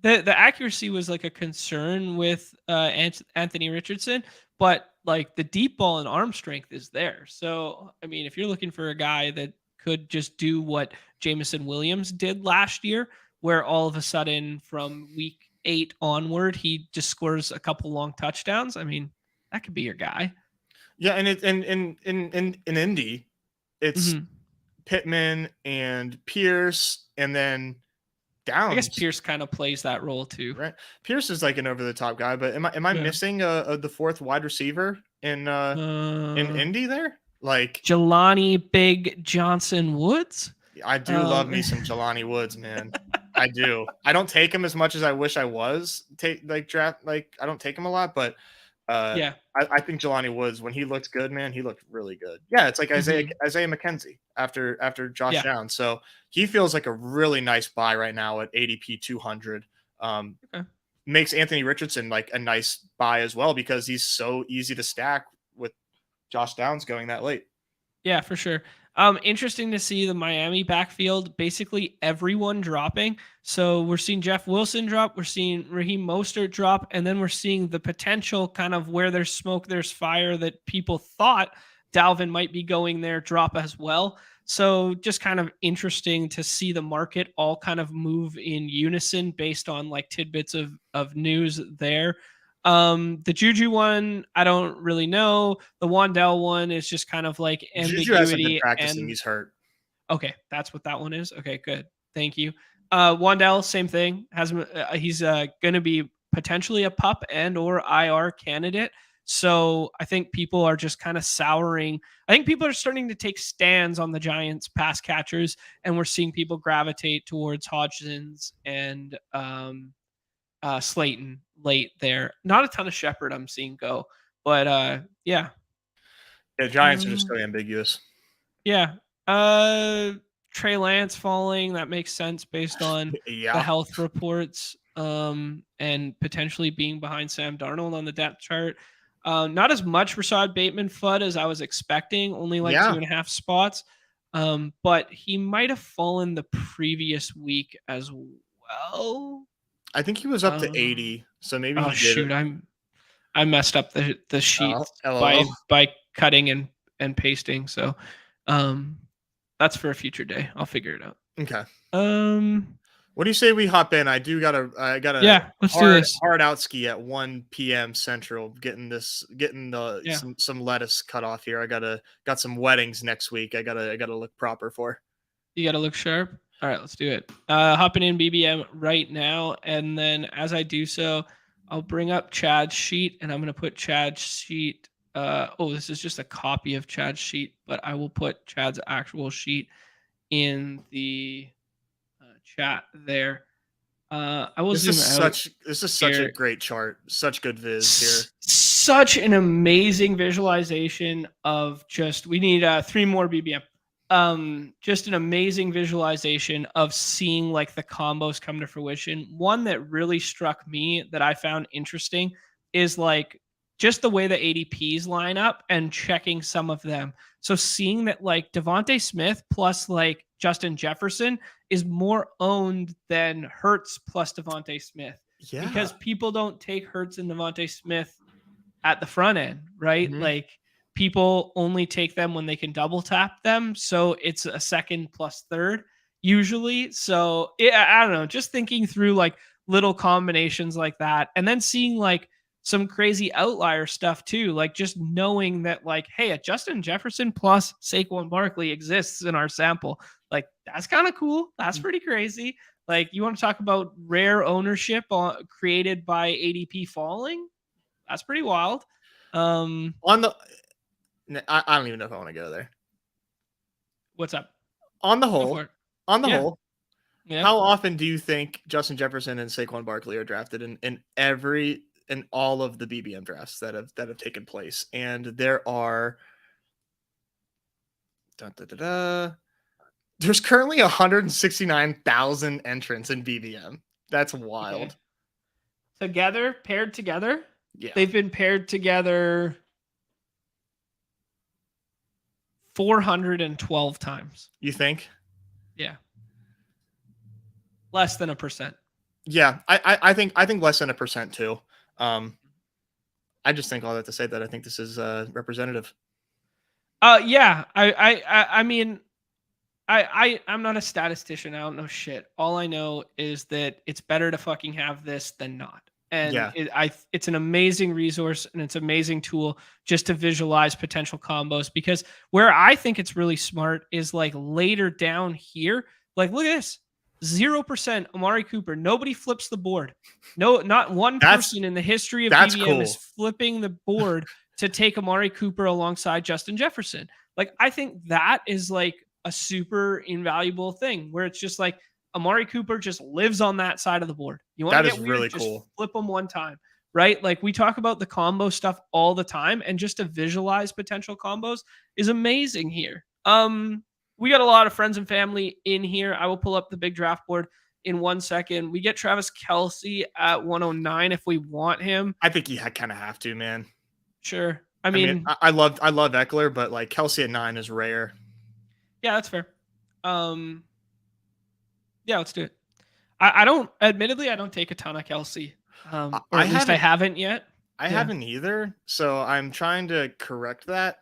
yeah. The accuracy was like a concern with Anthony Richardson, but like the deep ball and arm strength is there. So I mean, if you're looking for a guy that could just do what Jamison Williams did last year, where all of a sudden from week 8 onward he just scores a couple long touchdowns, I mean, that could be your guy. Yeah, and it and in Indy, it's Hmm. Pittman and Pierce, and then I guess Downs. Pierce kind of plays that role too. Right, Pierce is like an over the top guy, but am I Yeah. missing the fourth wide receiver in Uh, Indy there? Like Jelani Big Johnson Woods. I do love Um, me some Jelani Woods, man. I do. I don't take him as much as I wish I was. I don't take him a lot, but uh, yeah. I think Jelani Woods when he looked good, man, he looked really good. Yeah, it's like Mhm. Isaiah McKenzie after Josh Yeah. Downs. So he feels like a really nice buy right now at ADP 200. Okay. Makes Anthony Richardson like a nice buy as well because he's so easy to stack with Josh Downs going that late. Yeah, for sure. Interesting to see the Miami backfield, basically everyone dropping. So we're seeing Jeff Wilson drop, we're seeing Raheem Mostert drop, and then we're seeing the potential kind of where there's smoke, there's fire that people thought Dalvin might be going there drop as well. So just kind of interesting to see the market all kind of move in unison based on like tidbits of news there. The Juju one, I don't really know. The Wandell one is just kind of like Juju hasn't been ambiguity practicing; and he's hurt. okay, that's what that one is. Okay, good. Thank you. Wandell, same thing. He's going to be potentially a pup and or IR candidate. So I think people are just kind of souring. I think people are starting to take stands on the Giants pass catchers, and we're seeing people gravitate towards Hodgins and Slayton late there. Not a ton of Shepard I'm seeing go, but yeah. Yeah, Giants are just Um, so ambiguous. yeah. Uh Trey Lance falling, that makes sense based on the Yeah, health reports and potentially being behind Sam Darnold on the depth chart. Not as much Rashad Bateman FUD as I was expecting, only like yeah. 2.5 spots. But he might have fallen the previous week as well. I think he was up to Um, 80, so maybe Oh he did it. shoot, I messed up the sheets LOL. by cutting and pasting. So um that's for a future day. I'll figure it out. Okay. Um What do you say we hop in? I got a yeah, let's do this. hard out ski at 1 p.m. Central. Getting the Yeah. some lettuce cut off here. Got some weddings next week. I gotta look proper for. You gotta look sharp. All right, let's do it. Hopping in BBM right now, and then as I do so, I'll bring up Chad's sheet, and I'm gonna put Chad's sheet. This is just a copy of Chad's sheet, but I will put Chad's actual sheet in the chat there. I will zoom out This is such a here. great chart. Such good viz here. Such an amazing visualization of just we need 3 more BBM. Just an amazing visualization of seeing like the combos come to fruition. One that really struck me that I found interesting is like just the way the ADPs line up and checking some of them. So seeing that like Devontae Smith plus like Justin Jefferson is more owned than Hurts plus Devontae Smith. Yeah. Because people don't take Hurts and Devontae Smith at the front end, right? Mhm. Like people only take them when they can double tap them. So it's a second plus third usually. So I don't know, just thinking through like little combinations like that. And then seeing like some crazy outlier stuff too. Like just knowing that like, hey, a Justin Jefferson plus Saquon Barkley exists in our sample. Like that's kind of cool. That's pretty crazy. Like you want to talk about rare ownership created by ADP falling? That's pretty wild. On the, I don't even know if I want to go there. What's up? On the whole, yeah. how often do you think Justin Jefferson and Saquon Barkley are drafted in all of the BBM drafts that have taken place? And there are there's currently 169,000 entrants in BBM. That's wild. Okay. Paired together? Yeah. They've been paired together 412 times. You think? Yeah. Less than 1%. Yeah, I think less than 1% too. I just think all that to say that I think this is representative. Yeah. I mean, I'm not a statistician. I don't know shit. All I know is that it's better to fucking have this than not. And yeah. It's an amazing resource and it's an amazing tool just to visualize potential combos, because where I think it's really smart is like later down here. Like, look at this. 0% Amari Cooper. Nobody flips the board. No, not one person in the history of BBM is flipping the board to take Amari Cooper alongside Justin Jefferson. Like, I think that is like a super invaluable thing where it's just like Amari Cooper just lives on that side of the board. You want to get weird, really just cool. flip them one time, right? Like we talk about the combo stuff all the time, and just to visualize potential combos is amazing here. We got a lot of friends and family in here. I will pull up the big draft board in 1 second. We get Travis Kelce at 109 if we want him. I think you kind of have to, man. Sure. I mean, I love Eckler, but like Kelce at 9 is rare. Yeah, that's fair. Yeah, let's do it. I don't take a ton of Kelce. Or at least I haven't yet. I haven't either. So I'm trying to correct that.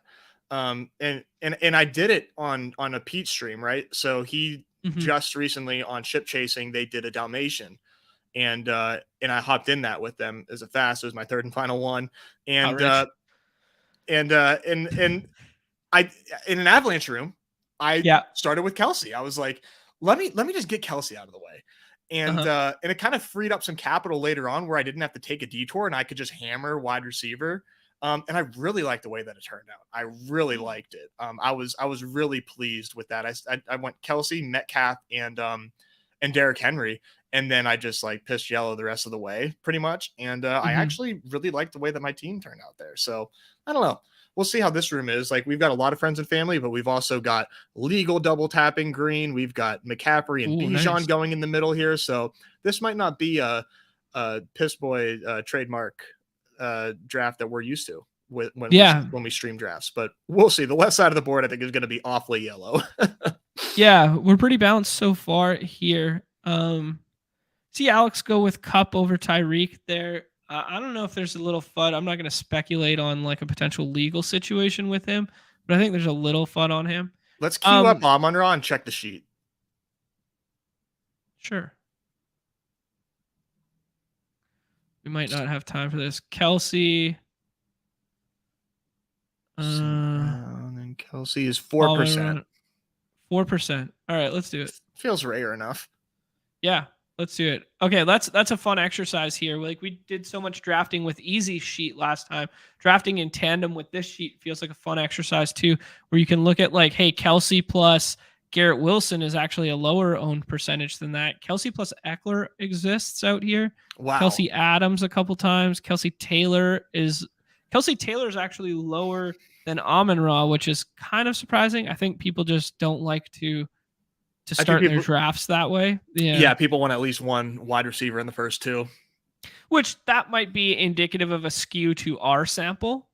And I did it on a Pete stream, right? So he just recently on Ship Chasing, they did a Dalmatian. And I hopped in that with them as a fast. It was my third and final one. And in an Avalanche room, I started with Kelce. I was like, let me just get Kelce out of the way. And and it kind of freed up some capital later on where I didn't have to take a detour and I could just hammer wide receiver. And I really liked the way that it turned out. I really liked it. I was really pleased with that. I went Kelce, Metcalf, and Derrick Henry. And then I just like pissed yellow the rest of the way pretty much. And I actually really liked the way that my team turned out there. So I don't know. We'll see how this room is. Like we've got a lot of friends and family, but we've also got legal double tapping green. We've got McCaffrey and Bijan going in the middle here. So this might not be a piss boy trademark draft that we're used to when we stream drafts, but we'll see. The left side of the board, I think, is going to be awfully yellow. Yeah, we're pretty balanced so far here. See Alex go with Cup over Tyreek there. I don't know if there's a little FUD. I'm not going to speculate on like a potential legal situation with him, but I think there's a little FUD on him. Let's queue up Amon-Ra and check the sheet. Sure. We might not have time for this. Kelce. And Kelce is 4%. 4%. All right, let's do it. Feels rare enough. Yeah. Let's do it. Okay, that's a fun exercise here. Like we did so much drafting with Easy sheet last time. Drafting in tandem with this sheet feels like a fun exercise too, where you can look at like, hey, Kelce plus Garrett Wilson is actually a lower owned percentage than that. Kelce plus Eckler exists out here. Wow. Kelsey Adams a couple times. Kelsey Taylor is actually lower than Amon-Ra, which is kind of surprising. I think people just don't like to start their drafts that way. Yeah, people want at least one wide receiver in the first two. which that might be indicative of a skew to our sample,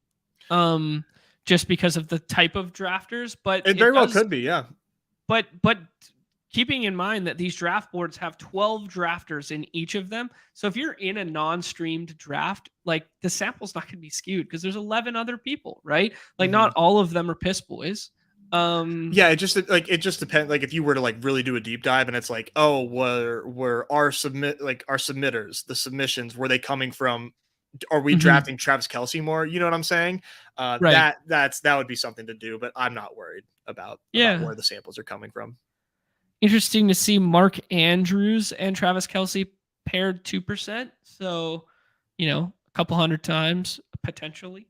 just because of the type of drafters. But It very well could be, yeah. But keeping in mind that these draft boards have 12 drafters in each of them. So if you're in a non-streamed draft, like the sample's not going to be skewed because there's 11 other people, right? Like not all of them are piss boys. Yeah, it just depends. Like if you were to like really do a deep dive and it's like, oh, were our submitters, the submissions, were they coming from, are we drafting Travis Kelce more? You know what I'm saying? Right. That would be something to do, but I'm not worried about where the samples are coming from. Interesting to see Mark Andrews and Travis Kelce paired 2%. So, a couple hundred times potentially.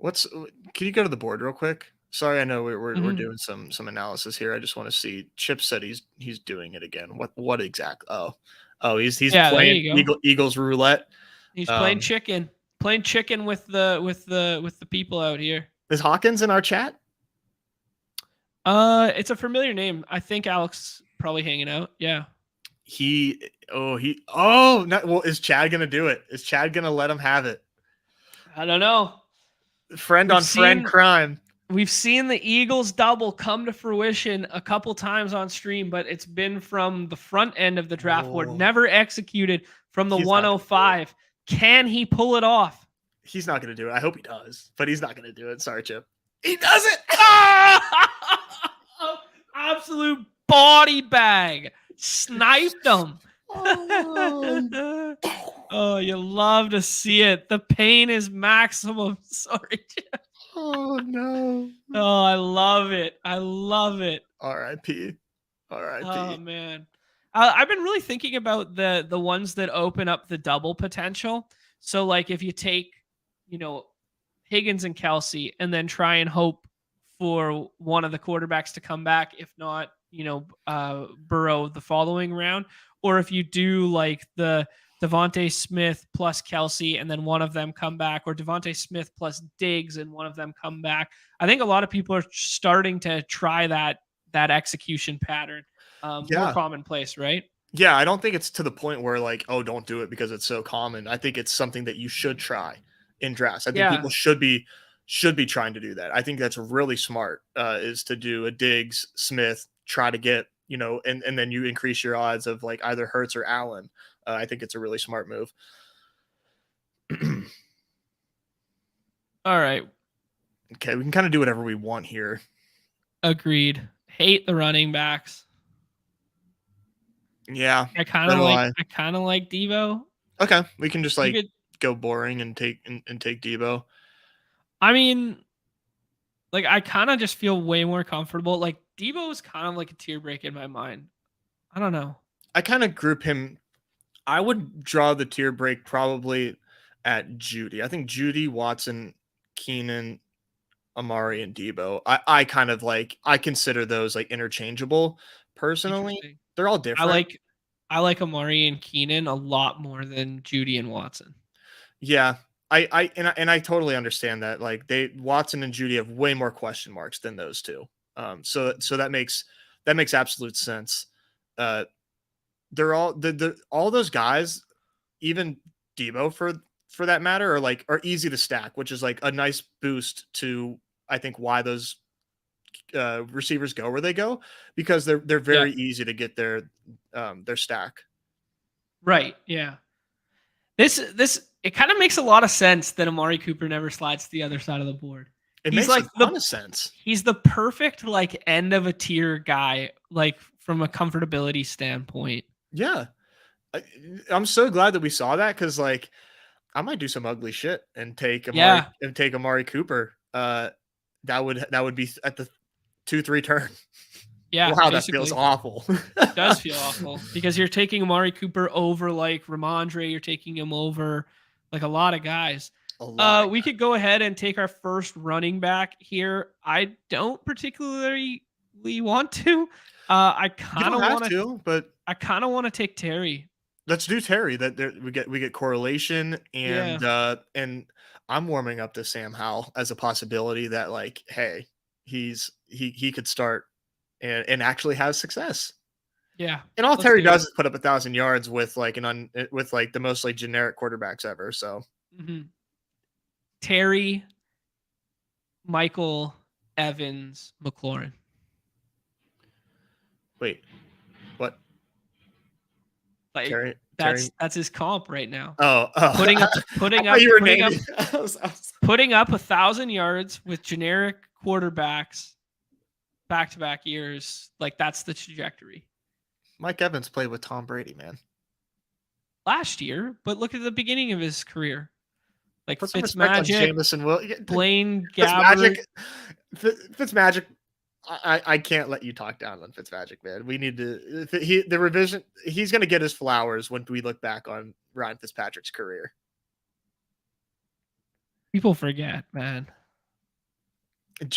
Can you go to the board real quick? Sorry, I know we're doing some analysis here. I just want to see. Chip said he's doing it again. What exactly? Oh, he's playing Eagles roulette. He's playing chicken with the people out here. Is Hawkins in our chat? It's a familiar name. I think Alex probably hanging out. Yeah. Is Chad gonna do it? Is Chad gonna let him have it? I don't know. Friend crime. We've seen the Eagles double come to fruition a couple times on stream, but it's been from the front end of the draft board, never executed from the 105. Can he pull it off? He's not going to do it. I hope he does, but he's not going to do it. Sorry, Chip. He does it. Absolute body bag. Sniped him. Oh, you love to see it. The pain is maximum. Sorry, Chip. Oh, no. Oh, I love it. R.I.P. Oh, man. I've been really thinking about the ones that open up the double potential. So, like, if you take, Higgins and Kelce and then try and hope for one of the quarterbacks to come back, if not, Burrow the following round. Or if you do, like, the Devontae Smith plus Kelce and then one of them come back, or Devontae Smith plus Diggs and one of them come back. I think a lot of people are starting to try that execution pattern. More commonplace, right? Yeah, I don't think it's to the point where like, oh, don't do it because it's so common. I think it's something that you should try in drafts. I think people should be trying to do that. I think that's really smart, is to do a Diggs, Smith, try to get, and then you increase your odds of like either Hurts or Allen. I think it's a really smart move. All right. Okay, we can kind of do whatever we want here. Agreed. Hate the running backs. Yeah. I kind of like Devo. Okay, we can just go boring and take Devo. I mean, like I kind of just feel way more comfortable. Like Devo is kind of like a tier break in my mind. I don't know. I kind of group him. I would draw the tier break probably at Judy. I think Judy, Watson, Keenan, Amari, and Deebo. I kind of I consider those like interchangeable personally. They're all different. I like Amari and Keenan a lot more than Judy and Watson. Yeah. I totally understand that. Like Watson and Judy have way more question marks than those two. So that makes absolute sense. They're all all those guys, even Deebo for that matter, are easy to stack, which is like a nice boost to I think why those receivers go where they go, because they're very easy to get their stack. Right. Yeah. It kind of makes a lot of sense that Amari Cooper never slides to the other side of the board. It makes a ton of sense. He's the perfect like end of a tier guy, like from a comfortability standpoint. Yeah. I'm so glad that we saw that, because like I might do some ugly shit and take Amari Cooper. That would be at the 2-3 turn. Yeah. Wow, that feels awful. It does feel awful because you're taking Amari Cooper over like Ramondre. You're taking him over like a lot of guys. We could go ahead and take our first running back here. I don't particularly want to. I kind of want to, but I kind of want to take Terry. Let's do Terry. We get correlation, and and I'm warming up to Sam Howell as a possibility that like, hey, he could start and actually have success. Yeah. And all Terry does is put up 1,000 yards with like with like the most like generic quarterbacks ever. So Terry, Michael, Evans, McLaurin. Wait, what? Like Terry? that's his comp right now. Oh. Putting up putting up 1,000 yards with generic quarterbacks back-to-back years. Like that's the trajectory. Mike Evans played with Tom Brady, man. Last year, but look at the beginning of his career. Like put some respect on Jameson Will. Blaine Gabbert. Fitzmagic. I can't let you talk down on Fitzmagic, man. We need to the revision. He's going to get his flowers when we look back on Ryan Fitzpatrick's career. People forget, man. And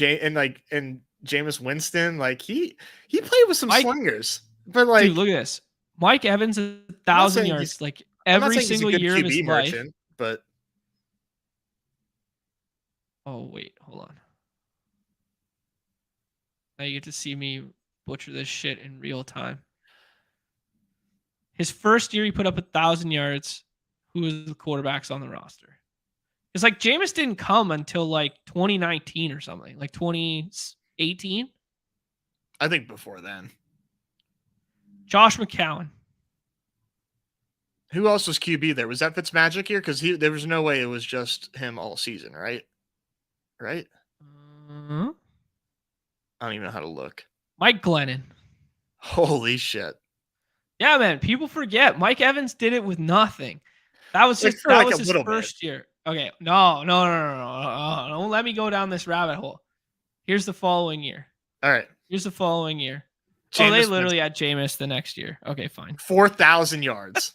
Jameis Winston, like he played with some slingers, but like, dude, look at this. Mike Evans 1,000 yards, like every single year of his life. But oh wait, hold on. Now you get to see me butcher this shit in real time. His first year, he put up 1,000 yards. Who was the quarterbacks on the roster? It's like Jameis didn't come until like 2019 or something, like 2018. I think before then. Josh McCown. Who else was QB there? Was that Fitzmagic here? Because there was no way it was just him all season, right? Right? I don't even know how to look. Mike Glennon. Holy shit. Yeah, man. People forget. Mike Evans did it with nothing. That was just his first year. Okay. No. Don't let me go down this rabbit hole. Here's the following year. All right. Here's the following year. They literally had Jameis the next year. Okay, fine. 4,000 yards.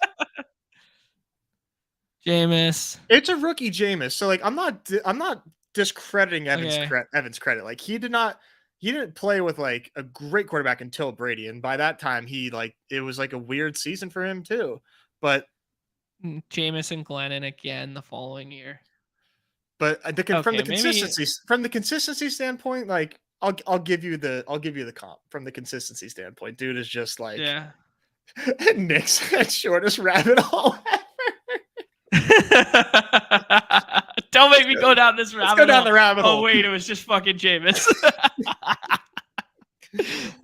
Jameis. It's a rookie Jameis. So like I'm not discrediting Evans' credit. Like he didn't play with like a great quarterback until Brady, and by that time it was like a weird season for him too. But Jameis and Glennon again the following year. But from the consistency standpoint, like I'll give you the comp from the consistency standpoint. Dude is just like Nick's shortest rabbit hole ever. Don't make me go down this rabbit hole. Let's go down the rabbit hole. Oh wait, it was just fucking Jameis.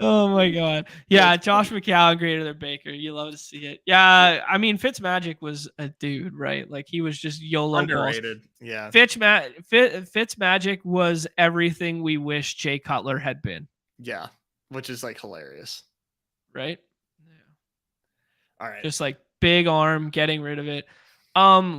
Oh my god. Yeah, Josh McCown greater than Baker. You love to see it. Yeah, I mean Fitzmagic was a dude, right? Like he was just YOLO underrated. balls. Yeah. Fitzmagic was everything we wish Jay Cutler had been. Yeah, which is like hilarious. Right? Yeah. All right. Just like big arm, getting rid of it.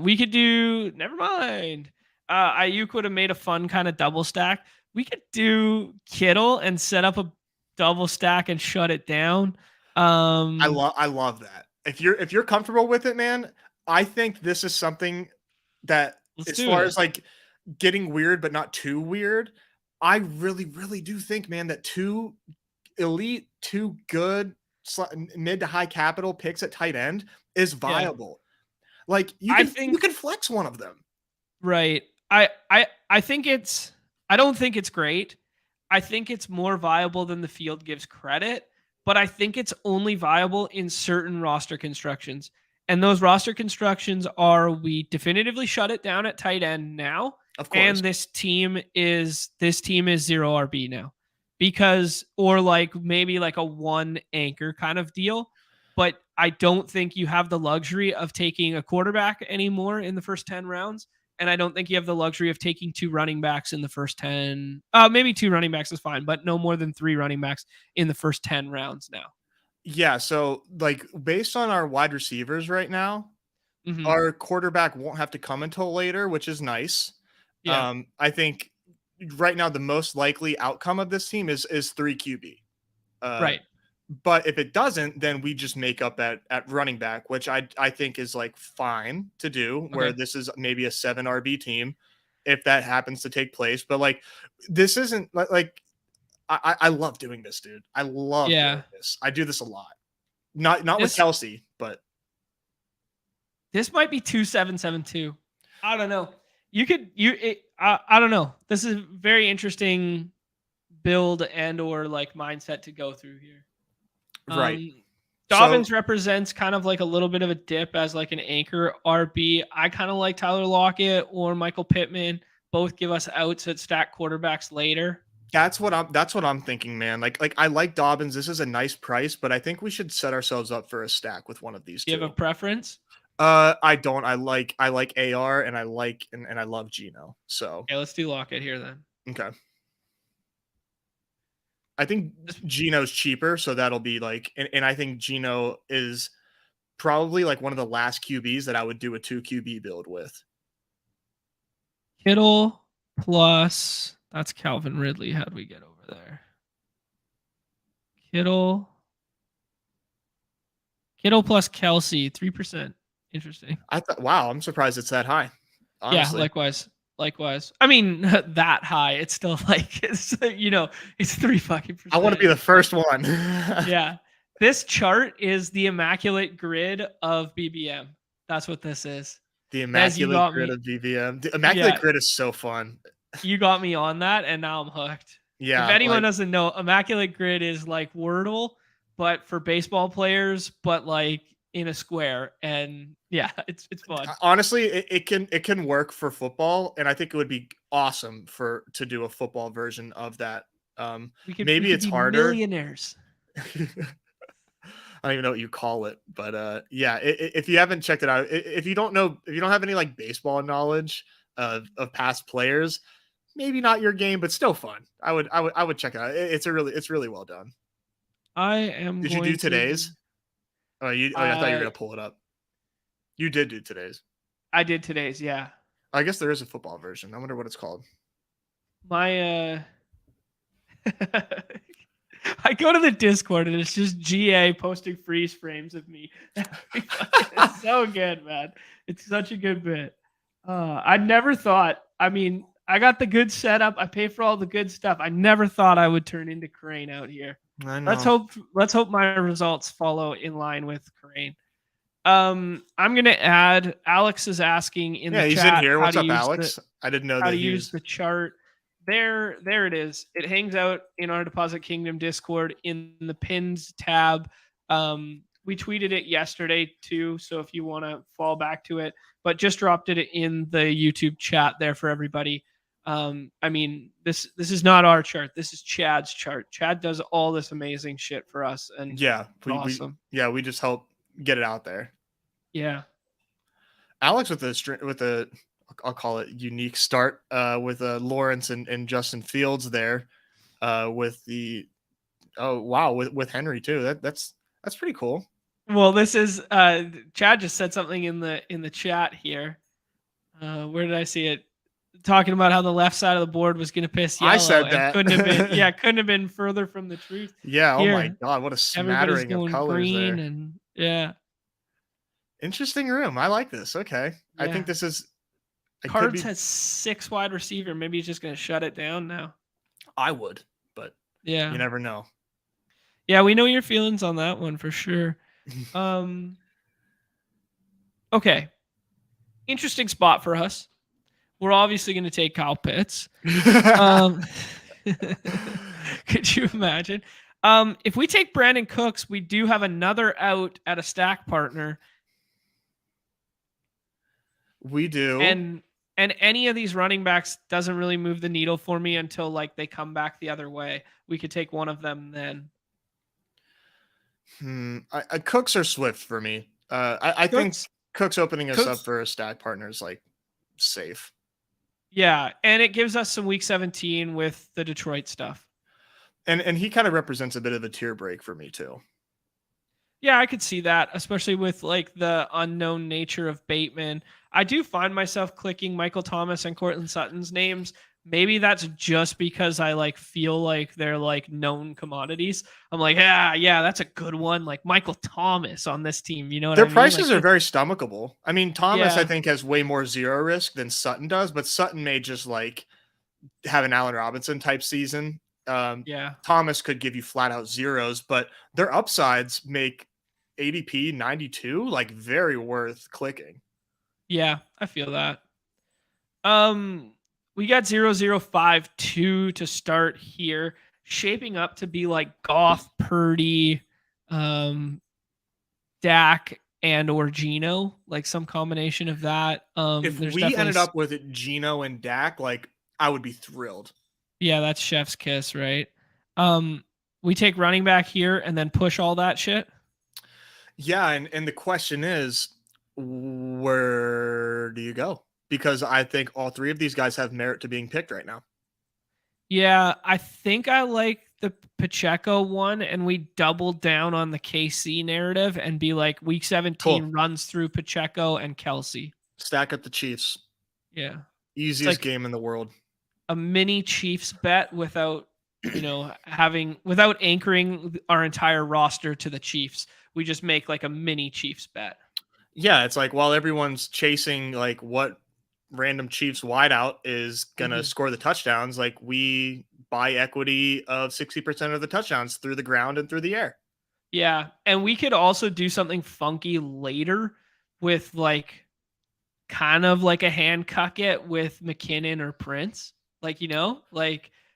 We could do never mind. Ayuk would have made a fun kind of double stack. We could do Kittle and set up a double stack and shut it down. I love that. If you're comfortable with it, man, I think this is something that as far as like getting weird but not too weird, I really, really do think, man, that two elite, two good mid to high capital picks at tight end is viable. Yeah. Like you can flex one of them. Right. I don't think it's great. I think it's more viable than the field gives credit, but I think it's only viable in certain roster constructions. And those roster constructions are we definitively shut it down at tight end now. Of course. And this team is 0 RB now. Because or like maybe like a one anchor kind of deal. But I don't think you have the luxury of taking a quarterback anymore in the first 10 rounds. And I don't think you have the luxury of taking 2 running backs in the first 10. Maybe 2 running backs is fine, but no more than 3 running backs in the first 10 rounds now. Yeah. So like based on our wide receivers right now, our quarterback won't have to come until later, which is nice. Yeah. I think right now the most likely outcome of this team is 3 QB. Right. But if it doesn't, then we just make up at running back, which I think is like fine to do, where this is maybe a 7 RB team if that happens to take place. But like, this isn't like, I love doing this, dude. I love doing this. I do this a lot. Not with Kelsey, but this might be 2-7-7-2. I don't know. I don't know. This is a very interesting build and or like mindset to go through here. Right. Dobbins represents kind of like a little bit of a dip as like an anchor RB. I kind of like Tyler Lockett or Michael Pittman. Both give us outs at stack quarterbacks later. That's what I'm thinking, man. Like I like Dobbins. This is a nice price, but I think we should set ourselves up for a stack with one of these two. Do you have a preference? I don't. I like AR and I love Geno. So okay, let's do Lockett here then. Okay. I think Geno's cheaper, so that'll be like, and I think Geno is probably like one of the last QBs that I would do a 2 QB build with. Kittle plus, that's Calvin Ridley. How'd we get over there? Kittle plus Kelsey, 3%. Interesting. Wow, I'm surprised it's that high. Honestly. Yeah, likewise. I mean, that high. It's still like it's it's 3 fucking percent. I want to be the first one. Yeah. This chart is the immaculate grid of BBM. That's what this is. The immaculate grid of BBM. The immaculate grid is so fun. You got me on that, and now I'm hooked. Yeah. If anyone doesn't know, immaculate grid is like Wordle, but for baseball players, but like in a square. And yeah, it's fun. Honestly, it can work for football, and I think it would be awesome to do a football version of that. Maybe it's harder. Millionaires. I don't even know what you call it, but yeah, if you haven't checked it out, if you don't have any like baseball knowledge of past players, maybe not your game, but still fun. I would check it out. It's really well done. Did you do today's? I thought you were gonna pull it up. You did do today's. I did today's, yeah. I guess there is a football version. I wonder what it's called. My I go to the Discord and it's just GA posting freeze frames of me. It's so good, man. It's such a good bit. I never thought, I mean, I got the good setup. I pay for all the good stuff. I never thought I would turn into Crane out here. I know. Let's hope my results follow in line with Crane. I'm gonna add. Alex is asking in the chat. Yeah, he's in here. What's up, Alex? I didn't know how to use the chart. There it is. It hangs out in our Deposit Kingdom Discord in the pins tab. We tweeted it yesterday too, so if you want to fall back to it, but just dropped it in the YouTube chat there for everybody. I mean, this is not our chart. This is Chad's chart. Chad does all this amazing shit for us, and yeah, awesome. We just help get it out there. Yeah, Alex with the I'll call it unique start with Lawrence and Justin Fields there with the with Henry too. That's pretty cool. Well, this is Chad just said something in the chat here. Where did I see it? Talking about how the left side of the board was going to piss yellow. I said that. Couldn't have been further from the truth. Yeah. Here, oh my God, what a smattering of colors green there. And yeah. Interesting room. I like this. Okay. Yeah. I think this is. Cards has 6 wide receiver. Maybe he's just going to shut it down now. I would, but yeah, you never know. Yeah, we know your feelings on that one for sure. Okay. Interesting spot for us. We're obviously going to take Kyle Pitts. Could you imagine? If we take Brandon Cooks, we do have another out at a stack partner. We do. And any of these running backs doesn't really move the needle for me until like they come back the other way. We could take one of them then. Cooks or Swift for me. I think Cooks opening us up for a stack partner is like safe. Yeah, and it gives us some week 17 with the Detroit stuff. And he kind of represents a bit of a tier break for me too. Yeah, I could see that, especially with like the unknown nature of Bateman. I do find myself clicking Michael Thomas and Cortland Sutton's names. Maybe that's just because I like feel like they're like known commodities. I'm like, yeah, that's a good one. Like Michael Thomas on this team, you know what Their I mean? prices like, are very stomachable. I mean, Thomas I think has way more zero risk than Sutton does, but Sutton may just like have an Allen Robinson type season. Thomas could give you flat out zeros, but their upsides make ADP 92 like very worth clicking. Yeah, I feel that. We got 0052 to start here, shaping up to be like Goff, Purdy, Dak and or Geno, like some combination of that. If There's we definitely ended up with Geno and Dak, like I would be thrilled. Yeah, that's chef's kiss, right? We take running back here and then push all that shit. Yeah, and the question is, where do you go? Because I think all three of these guys have merit to being picked right now. Yeah, I think I like the Pacheco one, and we double down on the KC narrative and be like, week 17 Cool. runs through Pacheco and Kelsey. Stack up the Chiefs. Yeah. It's Easiest like game in the world. a mini Chiefs bet without, without anchoring our entire roster to the Chiefs. We just make like a mini Chiefs bet. Yeah, it's like while everyone's chasing like what random Chiefs wideout is gonna score the touchdowns, like we buy equity of 60% of the touchdowns through the ground and through the air. Yeah, and we could also do something funky later with like kind of like a hand cuck it with McKinnon or Prince. Like, Yeah,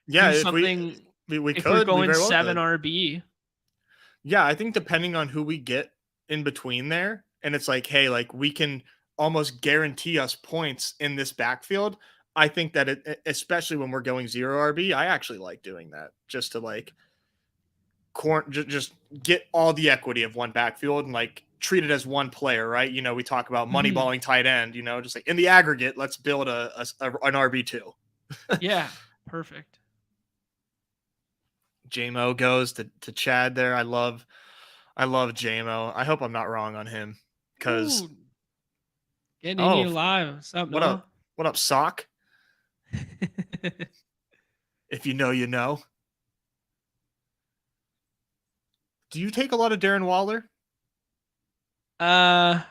do if something we if we're could, we going very well 7 could. RB. Yeah, I think depending on who we get in between there, and it's like, hey, like we can almost guarantee us points in this backfield. I think that especially when we're going 0 RB, I actually like doing that just to like just get all the equity of one backfield and like treat it as one player, right? We talk about moneyballing tight end, just like in the aggregate, let's build an RB2. Yeah, perfect. JMO goes to Chad there. I love JMO. I hope I'm not wrong on him because getting in here live. What's up, what Noah? up? What up, Sock? If you know, you know. Do you take a lot of Darren Waller? Or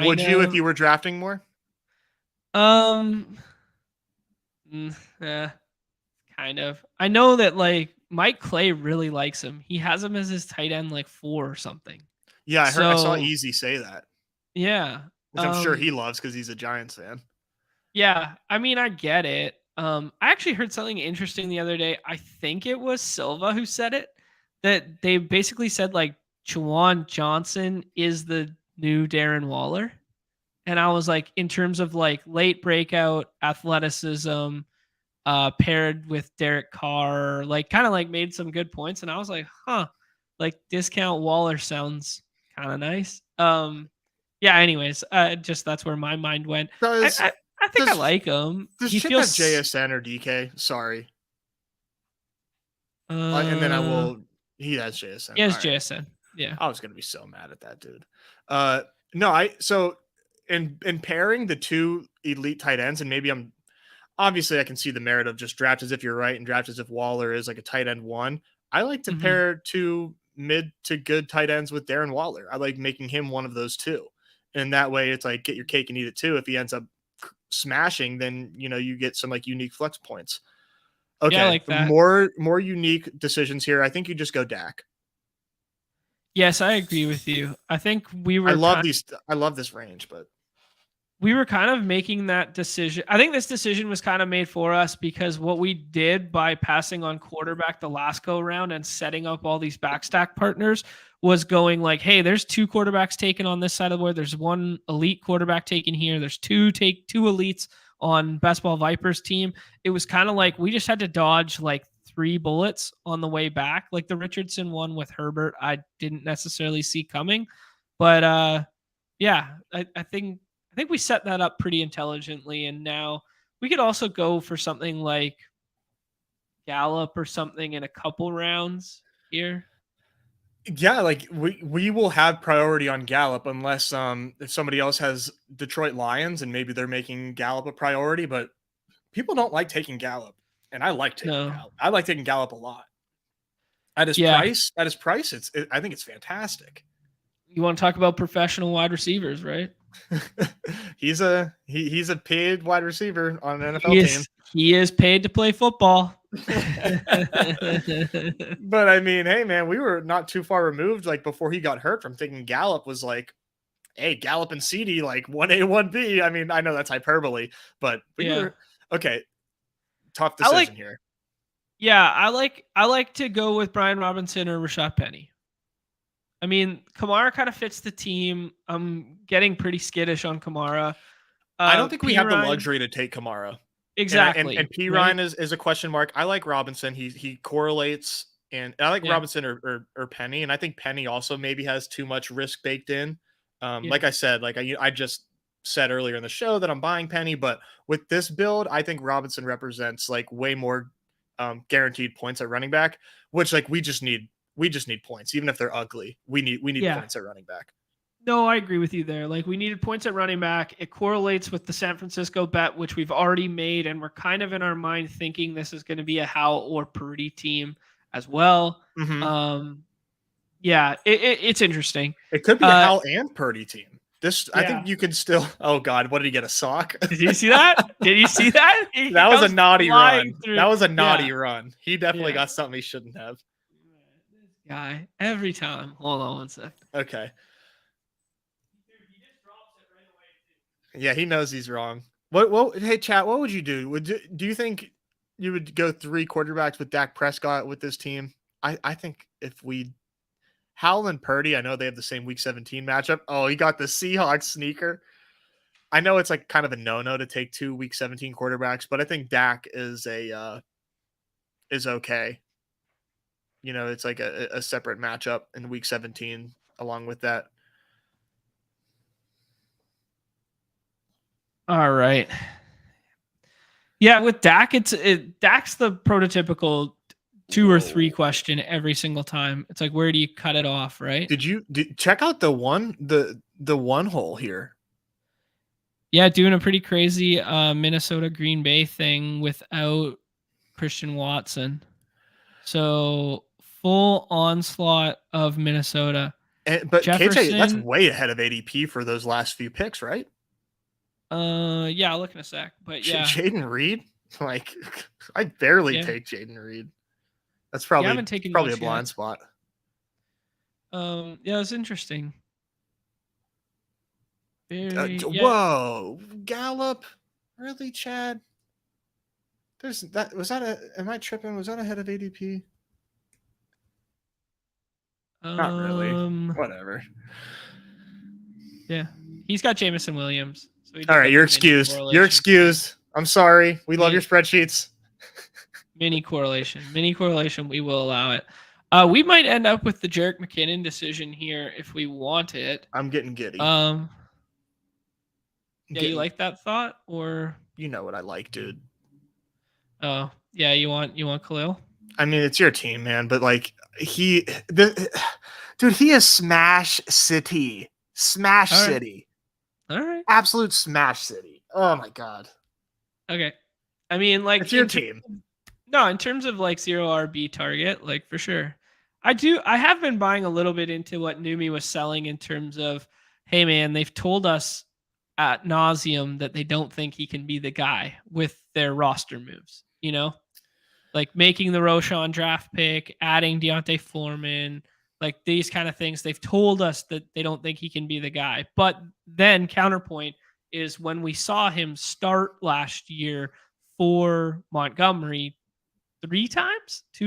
would you if you were drafting more? Yeah, kind of. I know that like Mike Clay really likes him. He has him as his tight end like 4 or something. Yeah, I saw Easy say that. Yeah. Which I'm sure he loves because he's a Giants fan. Yeah, I mean, I get it. I actually heard something interesting the other day. I think it was Silva who said it, that they basically said like Juwan Johnson is the new Darren Waller. And I was like, in terms of like late breakout athleticism, paired with Derek Carr, like kind of like made some good points. And I was like, like discount Waller sounds kind of nice. Yeah, anyways, just that's where my mind went. I think I like him. Does He Chip feels have JSN or DK? Sorry. And then he has JSN. He has JSN. Yeah. I was gonna be so mad at that dude. No, so in pairing the two elite tight ends, and maybe obviously I can see the merit of just draft as if you're right and draft as if Waller is like a tight end 1. I like to pair two mid to good tight ends with Darren Waller. I like making him one of those two. And that way it's like get your cake and eat it too. If he ends up smashing, then you get some like unique flex points. Okay. Yeah, I like that. More unique decisions here. I think you just go Dak. Yes, I agree with you. I think I love this range, but we were kind of making that decision. I think this decision was kind of made for us because what we did by passing on quarterback the last go round and setting up all these backstack partners was going like, hey, there's 2 quarterbacks taken on this side of the board. There's 1 elite quarterback taken here. There's 2 elites on Best Ball Vipers team. It was kind of like we just had to dodge like 3 bullets on the way back. Like the Richardson one with Herbert, I didn't necessarily see coming, but yeah, I think we set that up pretty intelligently, and now we could also go for something like Gallup or something in a couple rounds here. Yeah, like we will have priority on Gallup unless if somebody else has Detroit Lions and maybe they're making Gallup a priority, but people don't like taking Gallup, and I like taking Gallup. I like taking Gallup a lot. At his price, I think it's fantastic. You want to talk about professional wide receivers, right? he's a paid wide receiver on an NFL team. He is paid to play football. But I mean, hey man, we were not too far removed. Like before he got hurt, from thinking Gallup was like, hey, Gallup and CD like 1A 1B. I mean, I know that's hyperbole, but we were okay. Tough decision here. Yeah, I like to go with Brian Robinson or Rashad Penny. I mean, Kamara kind of fits the team. I'm getting pretty skittish on Kamara. I don't think we have the Ryan, luxury to take Kamara. exactly. And P right? Ryan is a question mark. I like Robinson. He correlates, and I like Robinson or Penny, and I think Penny also maybe has too much risk baked in. Like I said, like I just said earlier in the show that I'm buying Penny, but with this build, I think Robinson represents like way more guaranteed points at running back, which like we just need points, even if they're ugly. We need points at running back. No, I agree with you there. Like we needed points at running back. It correlates with the San Francisco bet, which we've already made, and we're kind of in our mind thinking this is going to be a Howell or Purdy team as well. Mm-hmm. Yeah, it's interesting. It could be a Howell and Purdy team. This, I think you can still. Oh God, what did he get? A sock? Did you see that? Did you see that? That was a naughty run. That was a naughty run. run. He definitely got something he shouldn't have. This guy every time. Hold on one sec. Okay. Yeah, he knows he's wrong. What? Hey, chat. What would you do? Do you think you would go 3 quarterbacks with Dak Prescott with this team? I think if we Howell and Purdy, I know they have the same Week 17 matchup. Oh, he got the Seahawks sneaker. I know it's like kind of a no-no to take 2 Week 17 quarterbacks, but I think Dak is okay. You know, it's like a separate matchup in Week 17 along with that. All right. Yeah, with Dak, Dak's the prototypical 2 or 3 question every single time. It's like, where do you cut it off, right? Did you check out the one hole here? Yeah, doing a pretty crazy Minnesota Green Bay thing without Christian Watson. So full onslaught of Minnesota. But KJ, that's way ahead of ADP for those last few picks, right? Yeah, I'll look in a sec. But yeah, Jaden Reed, like I barely take Jaden Reed. That's probably a blind spot. Yeah, it's interesting. Whoa, Gallup, really, Chad? Am I tripping? Was that ahead of ADP? Not really. Whatever. Yeah, he's got Jameson Williams. So all right, you're excused. You're excused. I'm sorry. We love your spreadsheets. Mini correlation. We will allow it. We might end up with the Jerick McKinnon decision here if we want it. I'm getting giddy. Yeah, you like that thought, or you know what I like, dude. Oh yeah, you want Khalil? I mean, it's your team, man, but like dude, he is Smash City. Smash City. All right. Absolute Smash City. Oh my God. Okay. I mean, like it's your team. No, in terms of like 0 RB target, like for sure. I have been buying a little bit into what Neumy was selling in terms of, hey man, they've told us ad nauseum that they don't think he can be the guy with their roster moves, you know? Like making the Rotorun draft pick, adding Deontay Foreman, like these kind of things. They've told us that they don't think he can be the guy. But then counterpoint is when we saw him start last year for Montgomery 2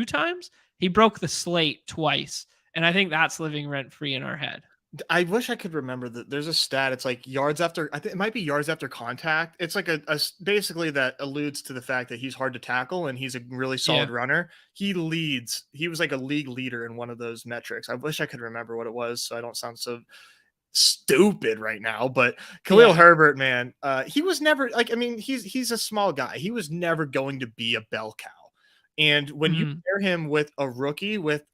times, he broke the slate twice. And I think that's living rent free in our head. I wish I could remember that. There's a stat. It's like yards after. I think it might be yards after contact. It's like a basically that alludes to the fact that he's hard to tackle and he's a really solid runner. He leads. He was like a league leader in one of those metrics. I wish I could remember what it was, so I don't sound so stupid right now. But Khalil Herbert, man, he was never like. I mean, he's a small guy. He was never going to be a bell cow. And when you pair him with a rookie with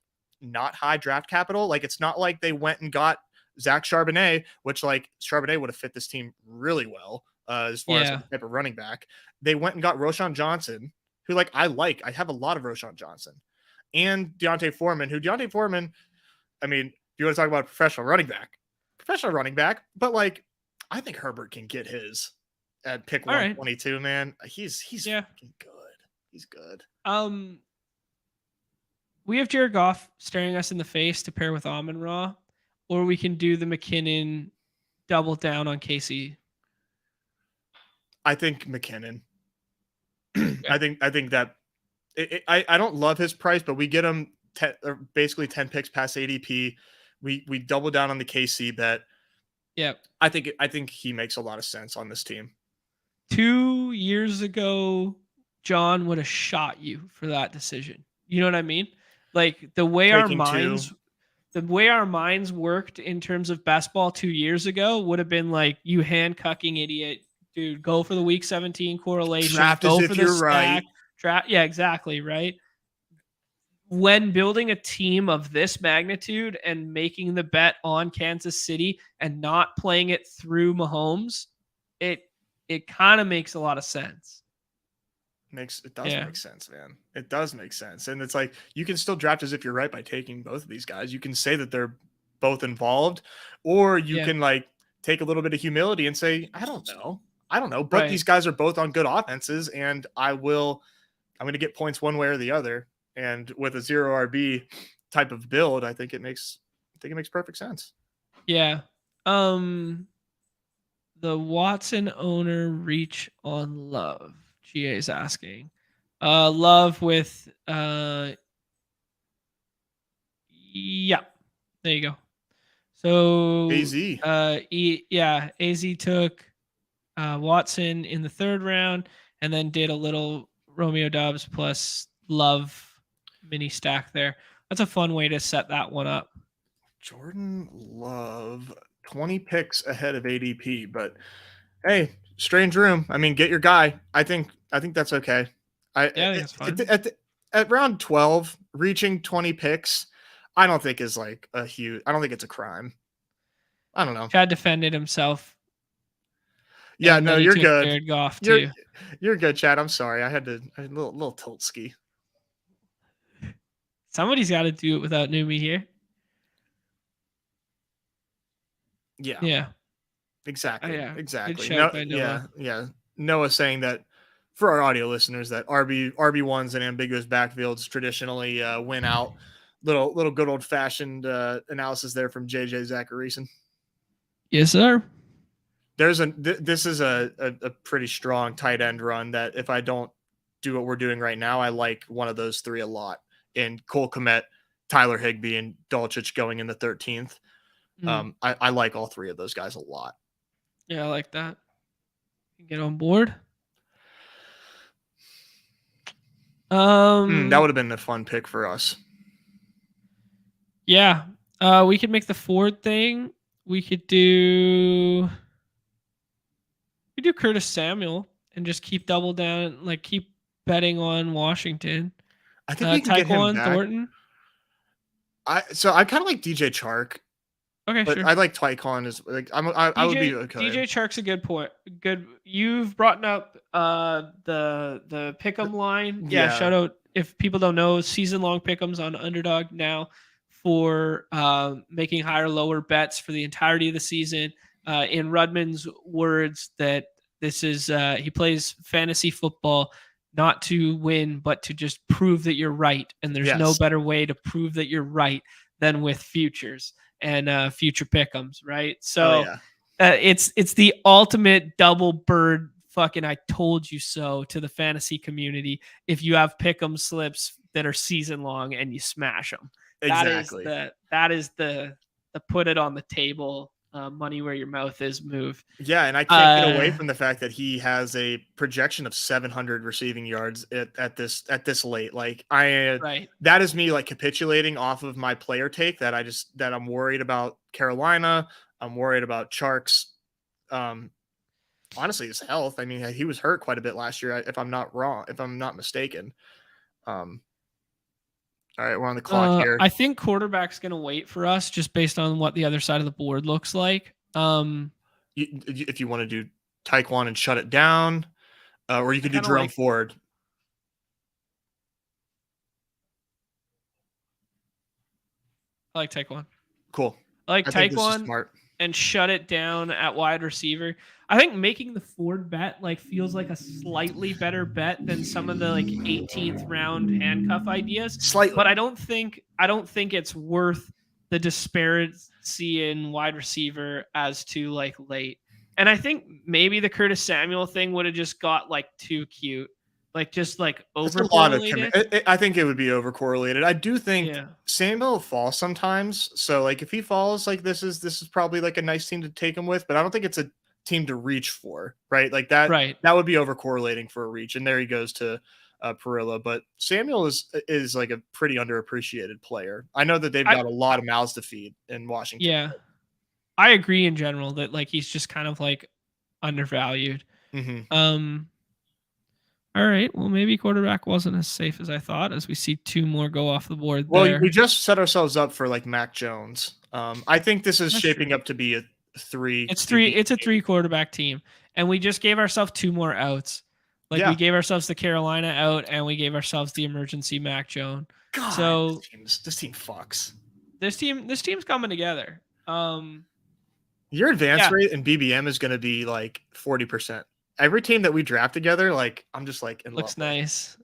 not high draft capital, like it's not like they went and got Zach Charbonnet, which like Charbonnet would have fit this team really well as far as the type of running back. They went and got Roschon Johnson, who like I have a lot of Roschon Johnson, and Deontay Foreman, I mean, if you want to talk about professional running back, but like I think Herbert can get his at pick 122, man. He's fucking good. He's good. We have Jared Goff staring us in the face to pair with Amon-Ra, or we can do the McKinnon double down on Casey. I think McKinnon. I think that I don't love his price, but we get him basically 10 picks past ADP. We double down on the KC bet. Yep. I think he makes a lot of sense on this team. 2 years ago, John would have shot you for that decision. You know what I mean? Like the way our minds worked in terms of best ball 2 years ago would have been like, you hand-cucking idiot, dude, go for the week 17 correlation, Draft go as for if the you're stack. right. Yeah, exactly, right? When building a team of this magnitude and making the bet on Kansas City and not playing it through Mahomes, it kind of makes a lot of sense. It does make sense, man. It does make sense. And it's like, you can still draft as if you're right by taking both of these guys. You can say that they're both involved, or you can like take a little bit of humility and say, I don't know. But these guys are both on good offenses, and I'm going to get points one way or the other. And with a 0 RB type of build, I think it makes perfect sense. Yeah. The Watson owner reach on Love. GA is asking. Love with yeah. There you go. So AZ. AZ took Watson in the 3rd round and then did a little Romeo Doubs plus Love mini stack there. That's a fun way to set that one up. Jordan Love, 20 picks ahead of ADP, but hey, strange room. I mean, get your guy. I think that's okay. I think it's fine. At round 12, reaching 20 picks, I don't think is like I don't think it's a crime. I don't know. Chad defended himself. Yeah, no, you're good. Jared Goff too. You're good, Chad. I'm sorry. I had a little tilt ski. Somebody's got to do it without Neumy here. Yeah. Yeah. Exactly. Yeah. Exactly. Yeah. Noah saying that for our audio listeners that RB1s and ambiguous backfields traditionally win out. Little good old fashioned analysis there from JJ Zacharyson. Yes, sir. This is a pretty strong tight end run that if I don't do what we're doing right now, I like one of those 3 a lot. And Cole Kmet, Tyler Higbee, and Dulcich going in the 13th. I like all 3 of those guys a lot. Yeah, I like that. Get on board. That would have been a fun pick for us. Yeah. We could make the Ford thing. We could do Curtis Samuel and just keep double down, like keep betting on Washington. I think we can get him back. Thornton. I kind of like DJ Chark. Okay, but sure. I like Tyquan as like I would be okay. DJ Chark's a good point. Good. You've brought up the pick'em line. Yeah. Shout out if people don't know, season long pick'ems on Underdog now for making higher lower bets for the entirety of the season. In Rudman's words, that this is he plays fantasy football not to win, but to just prove that you're right. And there's no better way to prove that you're right than with futures and future pick'ems, right? So it's the ultimate double bird fucking I told you so to the fantasy community if you have pick'em slips that are season long and you smash them. Exactly. That is the put it on the table, money where your mouth is move. Yeah, and I can't get away from the fact that he has a projection of 700 receiving yards at this late. Like that is me like capitulating off of my player take that I'm worried about Carolina. I'm worried about Chark's honestly his health. I mean, he was hurt quite a bit last year if I'm not mistaken. All right, we're on the clock here. I think quarterback's going to wait for us just based on what the other side of the board looks like. If you want to do Tyquan and shut it down, or you could do Jerome Ford. I like Tyquan. Cool. I like Tyquan and shut it down at wide receiver. I think making the Ford bet feels like a slightly better bet than some of the 18th round handcuff ideas. Slightly. But I don't think it's worth the disparity in wide receiver as to late. And I think maybe the Curtis Samuel thing would have just got too cute. Like just like It's a lot of over-correlated? I think it would be over-correlated. I do think Yeah. Samuel falls sometimes. So like if he falls, like this is probably like a nice team to take him with, but I don't think it's a team to reach for, right? Like Right. that would be over-correlating for a reach. And there he goes to Perillo. But Samuel is like a pretty underappreciated player. I know that they've got a lot of mouths to feed in Washington. Yeah. I agree in general that like he's just kind of like undervalued. Mm-hmm. All right. Well, maybe quarterback wasn't as safe as I thought, as we see 2 more go off the board Well, there. we just set ourselves up for like Mac Jones. I think this is That's shaping true. up to be a 3 It's QB 3. It's a team. 3 quarterback team, and we just gave ourselves 2 more outs. Like Yeah. we gave ourselves the Carolina out, and we gave ourselves the emergency Mac Jones. God, So this team fucks. This team's coming together. Your advance rate in BBM is going to be like 40%. Every team that we draft together, like I'm just like in looks love. nice.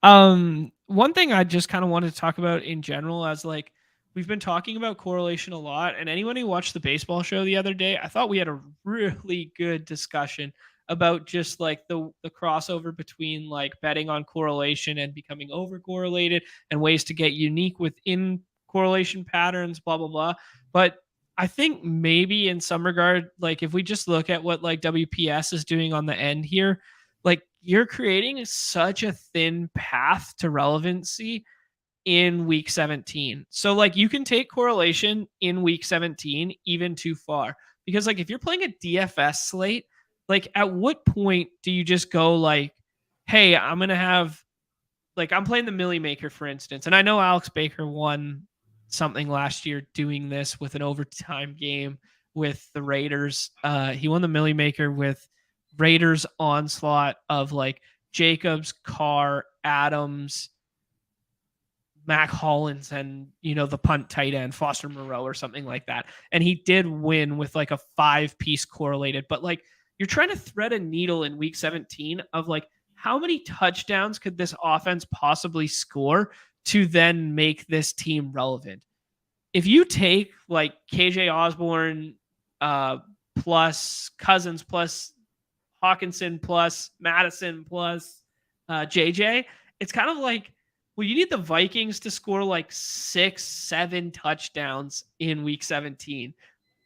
One thing I just kind of wanted to talk about in general, as like we've been talking about correlation a lot, and anyone who watched the baseball show the other day, I thought we had a really good discussion about just like the crossover between like betting on correlation and becoming over correlated, and ways to get unique within correlation patterns, blah blah blah. But I think maybe in some regard, like if we just look at what like WPS is doing on the end here, like you're creating such a thin path to relevancy in week 17. So like you can take correlation in week 17 even too far, because like if you're playing a DFS slate, like at what point do you just go like, hey, I'm going to have, like I'm playing the Millie Maker, for instance, and I know Alex Baker won something last year doing this with an overtime game with the Raiders. He won the Millie Maker with Raiders onslaught of like Jacobs, Carr, Adams, Mac Hollins, and the punt tight end Foster Moreau or something like that. And he did win with like a 5-piece correlated, but like you're trying to thread a needle in week 17 of like how many touchdowns could this offense possibly score to then make this team relevant. If you take like KJ Osborne plus Cousins plus Hawkinson plus Madison plus JJ, it's kind of like, well, you need the Vikings to score like 6-7 touchdowns in week 17.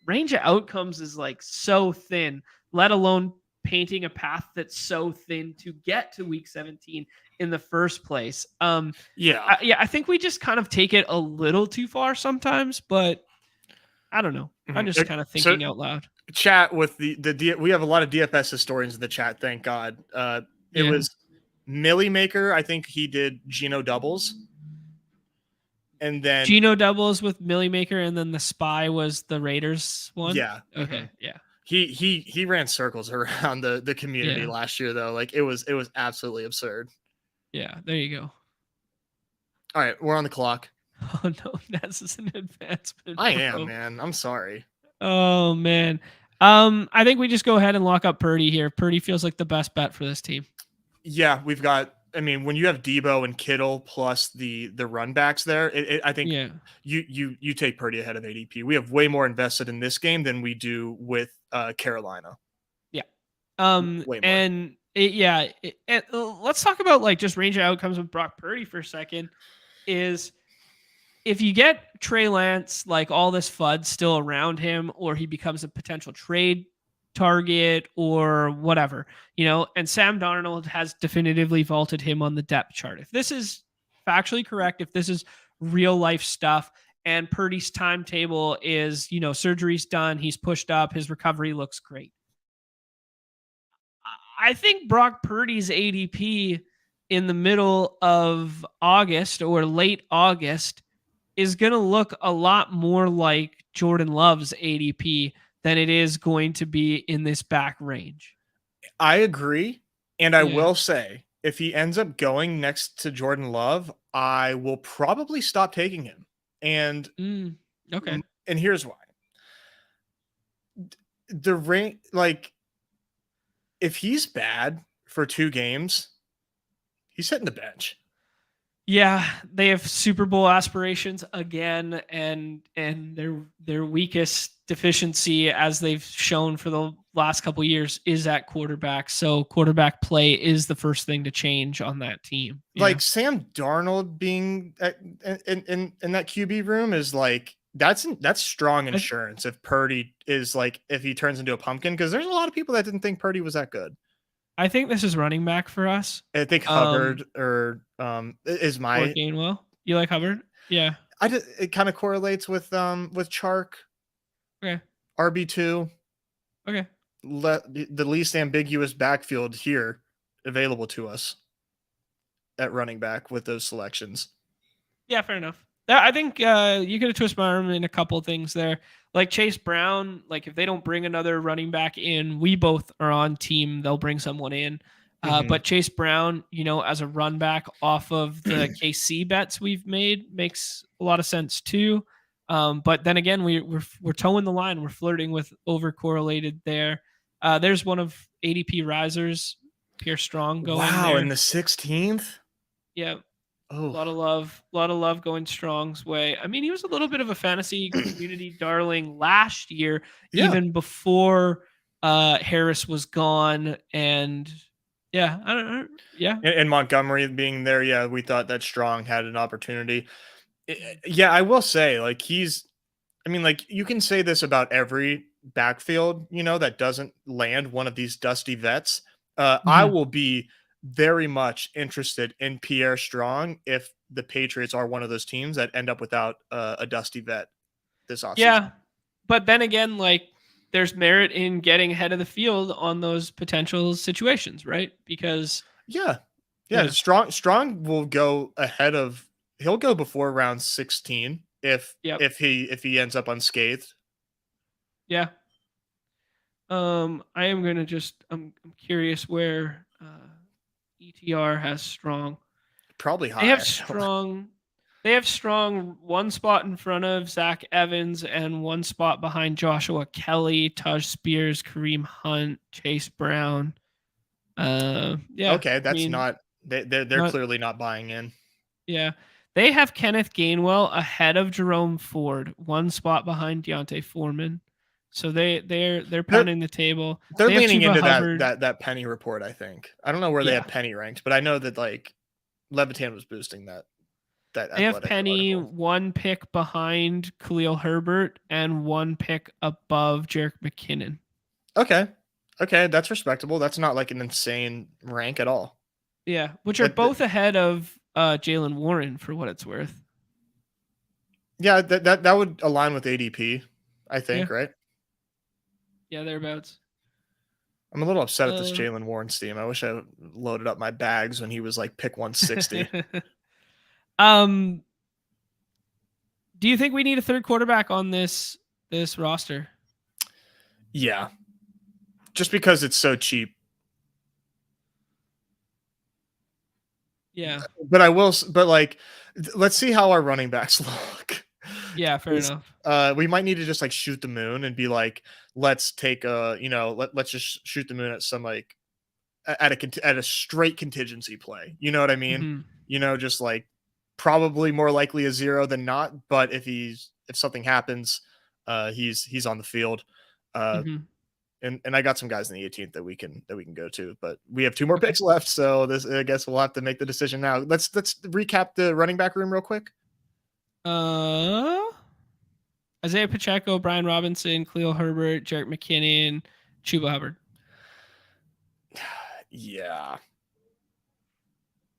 Range of outcomes is like so thin, let alone painting a path that's so thin to get to week 17 in the first place. I think we just kind of take it a little too far sometimes, but I don't know. I'm just kind of thinking out loud. Chat with we have a lot of DFS historians in the chat, thank God. It was Millie Maker, I think he did Geno doubles. And then Geno doubles with Millie Maker, and then the spy was the Raiders one. Yeah. Okay. Mm-hmm. Yeah. He ran circles around the community last year though. Like it was absolutely absurd. Yeah, there you go. All right, we're on the clock. Oh no, Nez is an advancement. I am, man. I'm sorry. Oh man. I think we just go ahead and lock up Purdy here. Purdy feels like the best bet for this team. Yeah, we've got. I mean, when you have Debo and Kittle plus the run backs there, I think you take Purdy ahead of ADP. We have way more invested in this game than we do with Carolina. Yeah. Way more. And let's talk about like just range of outcomes with Brock Purdy for a second. Is if you get Trey Lance, like all this FUD still around him, or he becomes a potential trade target or whatever, and Sam Darnold has definitively vaulted him on the depth chart. If this is factually correct, if this is real life stuff, and Purdy's timetable is, surgery's done, he's pushed up, his recovery looks great, I think Brock Purdy's ADP in the middle of August or late August is going to look a lot more like Jordan Love's ADP than it is going to be in this back range. I agree. And I will say, if he ends up going next to Jordan Love, I will probably stop taking him. And okay. And here's why. The range, like, if he's bad for 2 games, he's hitting the bench. Yeah, they have Super Bowl aspirations again, and their weakest deficiency, as they've shown for the last couple years is at quarterback. So quarterback play is the first thing to change on that team. Like Sam Darnold being in that QB room is like that's strong insurance if Purdy is like if he turns into a pumpkin, because there's a lot of people that didn't think Purdy was that good. I think this is running back for us. I think Hubbard is my or Gainwell. You like Hubbard? Yeah. It kind of correlates with Chark. Okay. RB2. Okay. The least ambiguous backfield here available to us at running back with those selections. Yeah, fair enough. I think you could have twisted my arm in a couple of things there. Like Chase Brown, like if they don't bring another running back in, we both are on team. They'll bring someone in. But Chase Brown, as a run back off of the KC bets we've made makes a lot of sense too. But then again, we're towing the line. We're flirting with over-correlated there. There's one of ADP risers, Pierre Strong going there. In the 16th? Yeah. Oh. A lot of love going Strong's way. I mean, he was a little bit of a fantasy community darling last year, even before Harris was gone. And I don't know. Yeah. And Montgomery being there. We thought that Strong had an opportunity. I will say, like, you can say this about every backfield, that doesn't land one of these dusty vets. I will be very much interested in Pierre Strong if the Patriots are one of those teams that end up without a dusty vet this offseason. Yeah, but then again, like, there's merit in getting ahead of the field on those potential situations, right? Because Strong will go ahead of. He'll go before round 16 if he ends up unscathed. Yeah. I am gonna I'm curious where ETR has Strong. Probably high. They have Strong one spot in front of Zach Evans and one spot behind Joshua Kelly, Taj Spears, Kareem Hunt, Chase Brown. Okay, that's not. They're clearly not buying in. Yeah. They have Kenneth Gainwell ahead of Jerome Ford, one spot behind Deontay Foreman. So they're pounding the table. They're leaning into that Penny report, I think. I don't know where they have Penny ranked, but I know that like Levitan was boosting that. They have Penny one pick behind Khalil Herbert and one pick above Jerick McKinnon. Okay, that's respectable. That's not like an insane rank at all. Yeah, which are both ahead of Jaylen Warren for what it's worth. Yeah, that would align with ADP, I think, right? Yeah, thereabouts. I'm a little upset at this Jaylen Warren team. I wish I loaded up my bags when he was like pick 160. Do you think we need a third quarterback on this roster? Yeah. Just because it's so cheap. Yeah. But let's see how our running backs look. Yeah, fair enough. We might need to just like shoot the moon and be like, let's take let's just shoot the moon at some like at a straight contingency play. You know what I mean? Mm-hmm. Just like probably more likely a 0 than not. But if something happens, he's on the field. And I got some guys in the 18th that we can go to, but we have 2 more picks left. So I guess we'll have to make the decision now. Let's recap the running back room real quick. Isaiah Pacheco, Brian Robinson, Khalil Herbert, Jerick McKinnon, Chuba Hubbard. Yeah.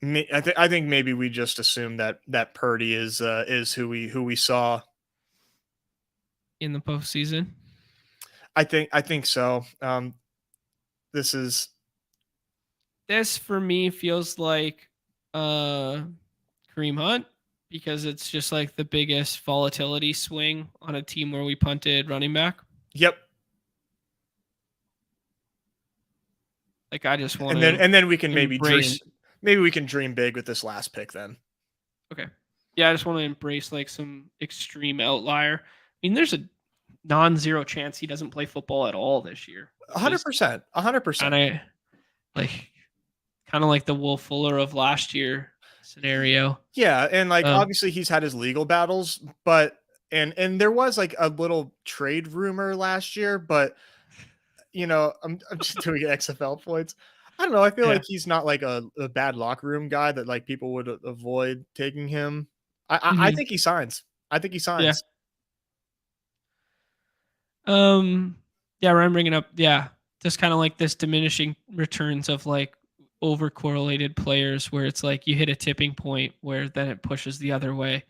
I think maybe we just assume that Purdy is who we saw in the postseason. I think so. This for me feels like Kareem Hunt, because it's just like the biggest volatility swing on a team where we punted running back. Yep. Like I just want to, and then we can maybe dream big with this last pick then. Okay. Yeah, I just want to embrace like some extreme outlier. I mean, there's a non-zero chance he doesn't play football at all this year. 100%. 100%. Kind of like the Will Fuller of last year scenario. Yeah, and like obviously he's had his legal battles, but and there was like a little trade rumor last year, but I'm just doing XFL points. I don't know. I feel Yeah. like he's not like a bad locker room guy that like people would avoid taking him. I think he signs. I think he Yeah. signs. Yeah, Ryan bringing up, just kind of like this diminishing returns of like over correlated players where it's like you hit a tipping point where then it pushes the other way.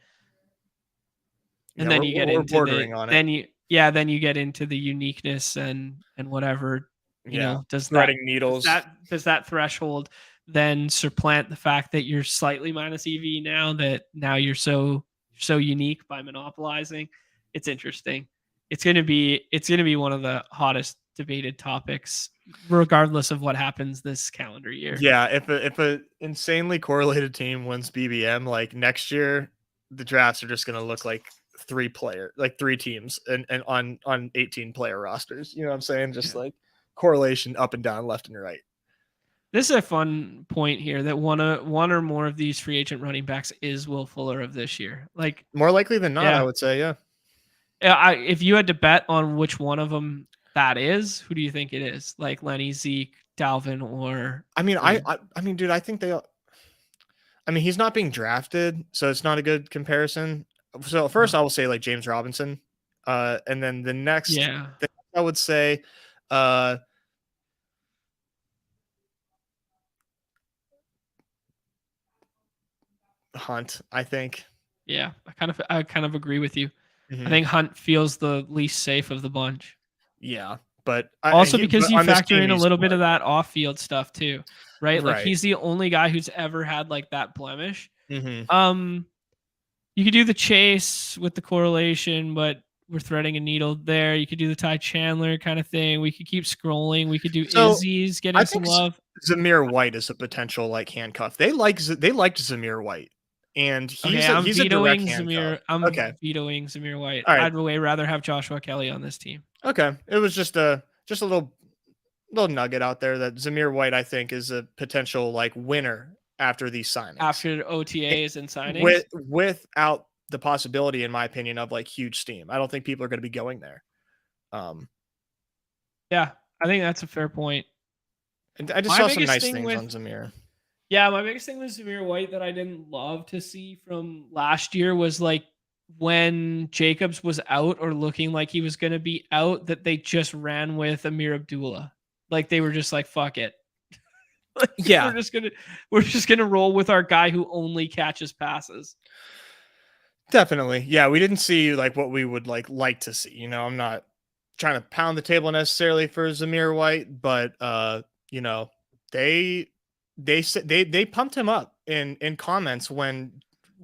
And Yeah, then you get we're into bordering on it. then you get into the uniqueness and whatever, Yeah, does threading needles. that threshold then supplant the fact that you're slightly minus EV that now you're so unique by monopolizing? It's interesting. It's gonna be one of the hottest debated topics, regardless of what happens this calendar year. Yeah, if a insanely correlated team wins BBM, like next year, the drafts are just gonna look like three teams and on 18 player rosters. You know what I'm saying? Just like correlation up and down, left and right. This is a fun point here that one or more of these free agent running backs is Will Fuller of this year. Like more likely than not, I would say, yeah. If you had to bet on which one of them that is, who do you think it is? Like Lenny, Zeke, Dalvin, or I mean, dude, I think he's not being drafted, so it's not a good comparison. So first, I will say like James Robinson, and then the next, thing I would say, Hunt. I think. Yeah, I kind of agree with you. I think Hunt feels the least safe of the bunch. Yeah, but because you factor in a little bit of that off-field stuff too, right? Like he's the only guy who's ever had like that blemish. You could do the chase with the correlation, but we're threading a needle there. You could do the Ty Chandler kind of thing. We could keep scrolling. We could do Izzy's getting some love. Zamir White is a potential like handcuff. They liked Zamir White, and he's a direct handcuff. I'm vetoing Zamir White. Right. I'd way rather have Joshua Kelly on this team. Okay, it was just a little nugget out there that Zamir White I think is a potential like winner after these signings, after OTAs and signings, without the possibility, in my opinion, of like huge steam. I don't think people are going to be going there. Yeah, I think that's a fair point. And I just saw some nice things on Zamir. Yeah, my biggest thing with Zamir White that I didn't love to see from last year was like when Jacobs was out or looking like he was going to be out, that they just ran with Amir Abdullah. Like they were just like, fuck it. Like, yeah, we're just gonna roll with our guy who only catches passes. Definitely. Yeah, we didn't see like what we would like to see. You know, I'm not trying to pound the table necessarily for Zamir White, but you know, they pumped him up in comments when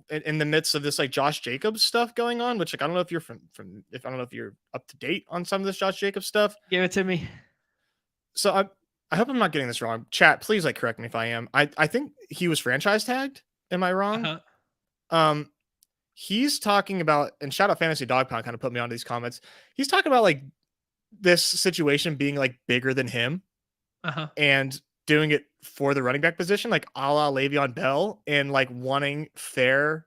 in the midst of this like Josh Jacobs stuff going on, which like I don't know if you're I don't know if you're up to date on some of this Josh Jacobs stuff. Give it to me. So I hope I'm not getting this wrong. Chat, please like correct me if I am. I think he was franchise tagged. Am I wrong? He's talking about, and shout out Fantasy Dog Pound kind of put me onto these comments. He's talking about like this situation being like bigger than him and doing it for the running back position, like a la Le'Veon Bell, and like wanting fair.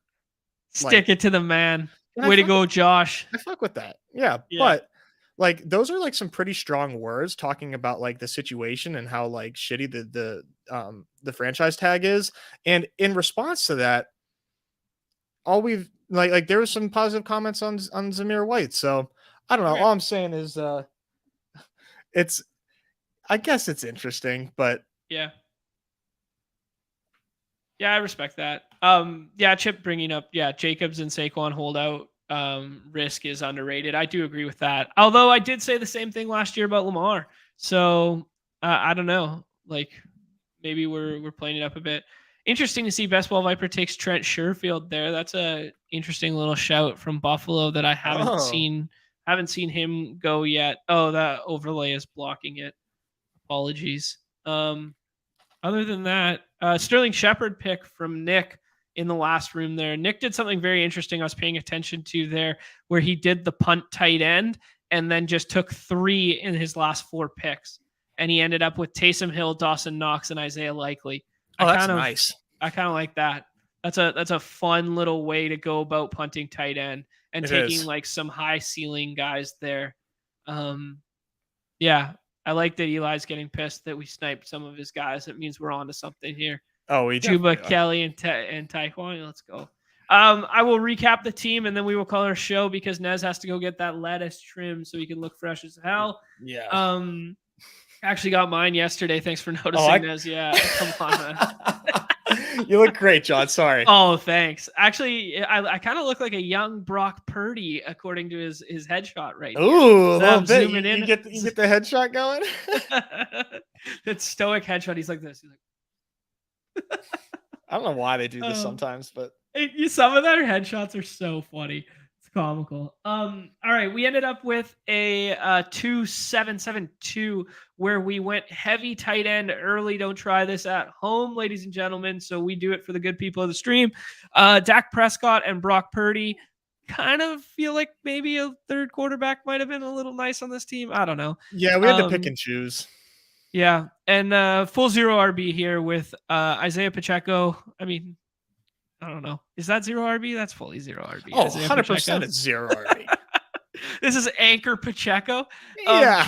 Stick it to the man. Way to go, Josh. I fuck with that. Yeah. But like those are like some pretty strong words talking about like the situation and how like shitty the franchise tag is. And in response to that, all we've like there was some positive comments on Zamir White. So I don't know. All I'm saying is I guess it's interesting, but yeah, I respect that. Chip bringing up Jacobs and Saquon holdout risk is underrated. I do agree with that. Although I did say the same thing last year about Lamar. So I don't know. Like maybe we're playing it up a bit. Interesting to see Best Ball Viper takes Trent Sherfield there. That's a interesting little shout from Buffalo that I haven't seen. Haven't seen him go yet. Oh, that overlay is blocking it. Apologies. Other than that, Sterling Shepard pick from Nick in the last room there. Nick did something very interesting I was paying attention to there, where he did the punt tight end and then just took 3 in his last 4 picks. And he ended up with Taysom Hill, Dawson Knox, and Isaiah Likely. Oh, that's nice. I kind of like that. That's a fun little way to go about punting tight end and taking like some high ceiling guys there. Yeah. I like that Eli's getting pissed that we sniped some of his guys. It means we're on to something here. Oh, we Chuba, Kelly, and Taekwon. Let's go. I will recap the team and then we will call our show because Nez has to go get that lettuce trimmed so he can look fresh as hell. Yeah. Actually got mine yesterday. Thanks for noticing, Nez. Yeah, come on, man. You look great, John. Sorry. Oh, thanks. Actually, I kind of look like a young Brock Purdy according to his headshot right now. Ooh, a little bit. You get the headshot going. It's stoic headshot. He's like this. He's like. I don't know why they do this sometimes, but some of their headshots are so funny. It's comical. All right, we ended up with a 2-7-7-2 where we went heavy tight end early. Don't try this at home, ladies and gentlemen. So we do it for the good people of the stream. Dak Prescott and Brock Purdy. Kind of feel like maybe a third quarterback might have been a little nice on this team. I don't know. Yeah, we had to pick and choose. Yeah, and full zero RB here with Isaiah Pacheco. I mean, I don't know. Is that zero RB? That's fully zero RB. Oh, 100% it's zero RB. This is Anchor Pacheco. Yeah.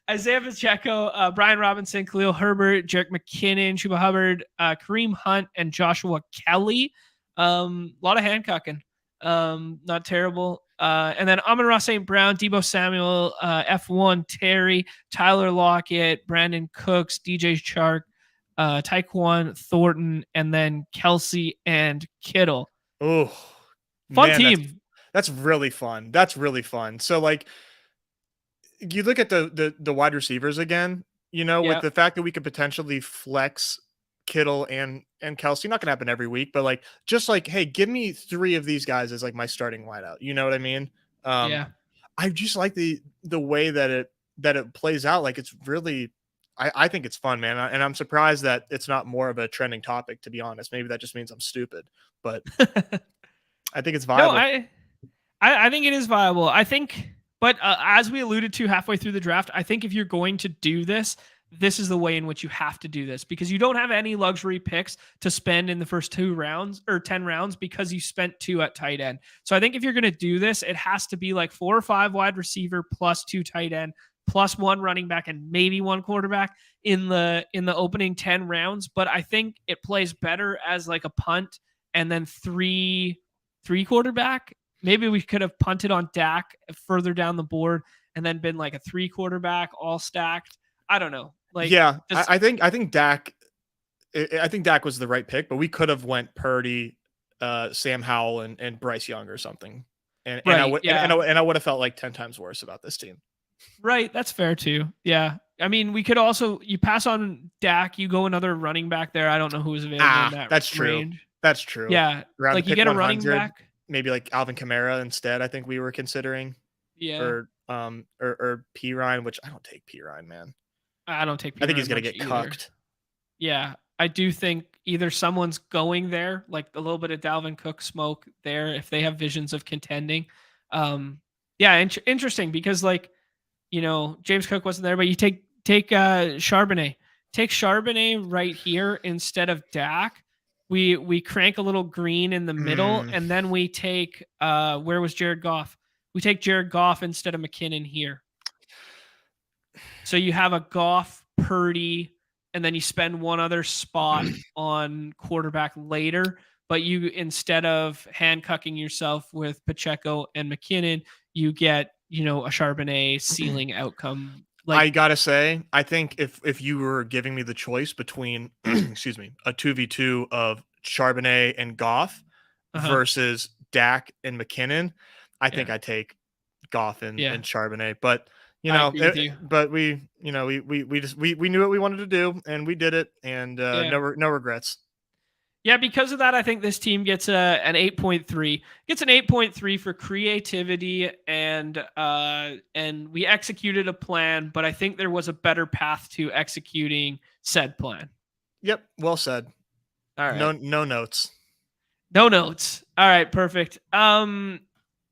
Isaiah Pacheco, Brian Robinson, Khalil Herbert, Jerick McKinnon, Chuba Hubbard, Kareem Hunt, and Joshua Kelly. A lot of handcucking. Not terrible. And then Amon-Ra St. Brown, Deebo Samuel, F1 Terry, Tyler Lockett, Brandon Cooks, DJ Chark, Tyquan Thornton, and then Kelsey and Kittle. Oh, fun team. That's really fun. That's really fun. So like, you look at the wide receivers again. You know, with the fact that we could potentially flex Kittle and Kelsey, not gonna happen every week, but like, just like, hey, give me 3 of these guys as like my starting wideout. You know what I mean? I just like the way that it plays out. Like, it's really, I think it's fun, man. And I'm surprised that it's not more of a trending topic, to be honest. Maybe that just means I'm stupid, but I think it's viable. No, I think it is viable. I think, but as we alluded to halfway through the draft, I think if you're going to do this, this is the way in which you have to do this because you don't have any luxury picks to spend in the first 2 rounds or 10 rounds because you spent 2 at tight end. So I think if you're going to do this, it has to be like 4 or 5 wide receiver plus 2 tight end plus 1 running back and maybe 1 quarterback in the opening 10 rounds. But I think it plays better as like a punt and then 3 quarterback. Maybe we could have punted on Dak further down the board and then been like a 3 quarterback all stacked. I don't know. Like, yeah, I think Dak. I think Dak was the right pick, but we could have went Purdy, Sam Howell, and Bryce Young or something, and I would have felt like 10 times worse about this team. Right, that's fair too. Yeah, I mean, we could also you pass on Dak, you go another running back there. I don't know who is available in that that's range. True. That's true. Yeah, like you get a running back, maybe like Alvin Kamara instead. I think we were considering. Yeah. Or P Ryan, which I don't take P Ryan, man. I don't take. I think he's gonna get cucked. Yeah, I do think either someone's going there, like a little bit of Dalvin Cook smoke there, if they have visions of contending. Interesting because like, you know, James Cook wasn't there, but you take Charbonnet, right here instead of Dak. We crank a little green in the middle, and then we take where was Jared Goff? We take Jared Goff instead of McKinnon here. So you have a Goff, Purdy, and then you spend 1 other spot on quarterback later. But you, instead of handcuffing yourself with Pacheco and McKinnon, you get, you know, a Charbonnet ceiling outcome. Like, I gotta say, I think if you were giving me the choice between, excuse me, a 2v2 of Charbonnet and Goff versus Dak and McKinnon, I think I take Goff and Charbonnet. But you know, but we knew what we wanted to do, and we did it, and no regrets. Yeah, because of that, I think this team gets an 8.3. Gets an 8.3 for creativity, and we executed a plan, but I think there was a better path to executing said plan. Yep, well said. All right. No notes. No notes. All right, perfect.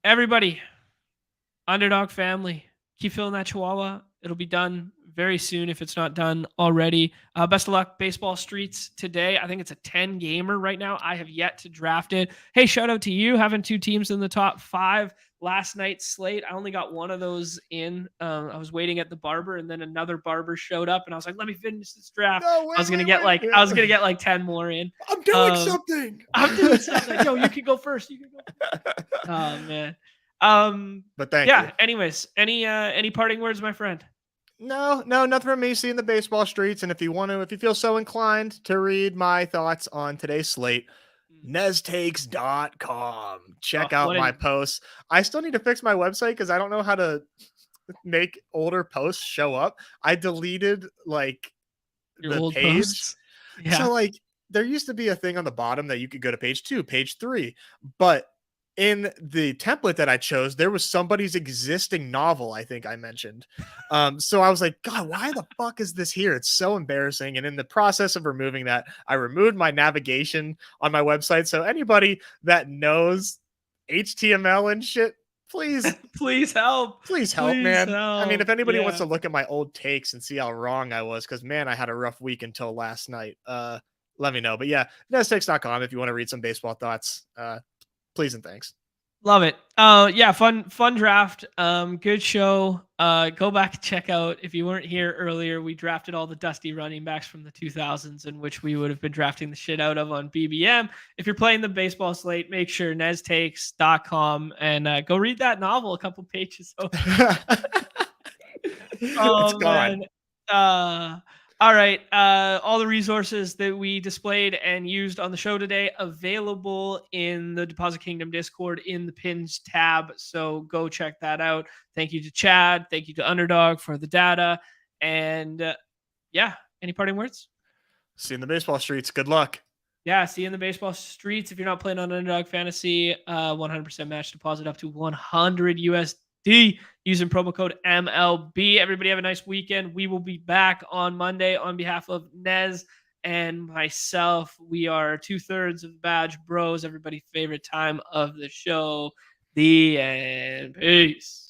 Everybody, Underdog family, keep filling that Chihuahua. It'll be done very soon if it's not done already. Best of luck, Baseball Streets today. I think it's a 10 gamer right now. I have yet to draft it. Hey, shout out to you having 2 teams in the top 5. last night's slate. I only got one of those in. I was waiting at the barber, and then another barber showed up, and I was like, "Let me finish this draft." No, I was gonna get like 10 more in. I'm doing something. I'm doing something. Yo, you can go first. You can go. Oh man. But thank you. Anyways, any parting words, my friend? No, nothing from me. Seeing the baseball streets, and if you feel so inclined to read my thoughts on today's slate, neztakes.com. Check out my posts. I still need to fix my website because I don't know how to make older posts show up. I deleted like your the old page. Posts? Yeah. So like there used to be a thing on the bottom that you could go to page 2, page 3, but in the template that I chose, there was somebody's existing novel, I think I mentioned. So I was like, God, why the fuck is this here? It's so embarrassing. And in the process of removing that, I removed my navigation on my website. So anybody that knows HTML and shit, please help. Please help, man. I mean, if anybody wants to look at my old takes and see how wrong I was, because man, I had a rough week until last night. Let me know. But yeah, neztakes.com if you want to read some baseball thoughts. Please and thanks. Love it. Yeah, fun draft. Good show. Go back and check out, if you weren't here earlier, we drafted all the dusty running backs from the 2000s, in which we would have been drafting the shit out of on BBM. If you're playing the baseball slate, make sure neztakes.com and go read that novel a couple pages over. It's gone. Man. All right. All the resources that we displayed and used on the show today available in the Deposit Kingdom Discord in the pins tab. So go check that out. Thank you to Chad. Thank you to Underdog for the data. And yeah, any parting words? See you in the baseball streets. Good luck. Yeah, see you in the baseball streets. If you're not playing on Underdog Fantasy, 100% match deposit up to 100 USD using promo code MLB. Everybody have a nice weekend. We will be back on Monday on behalf of Nez and myself. We are 2/3 of BadgeBros, everybody's favorite time of the show. The end. Peace.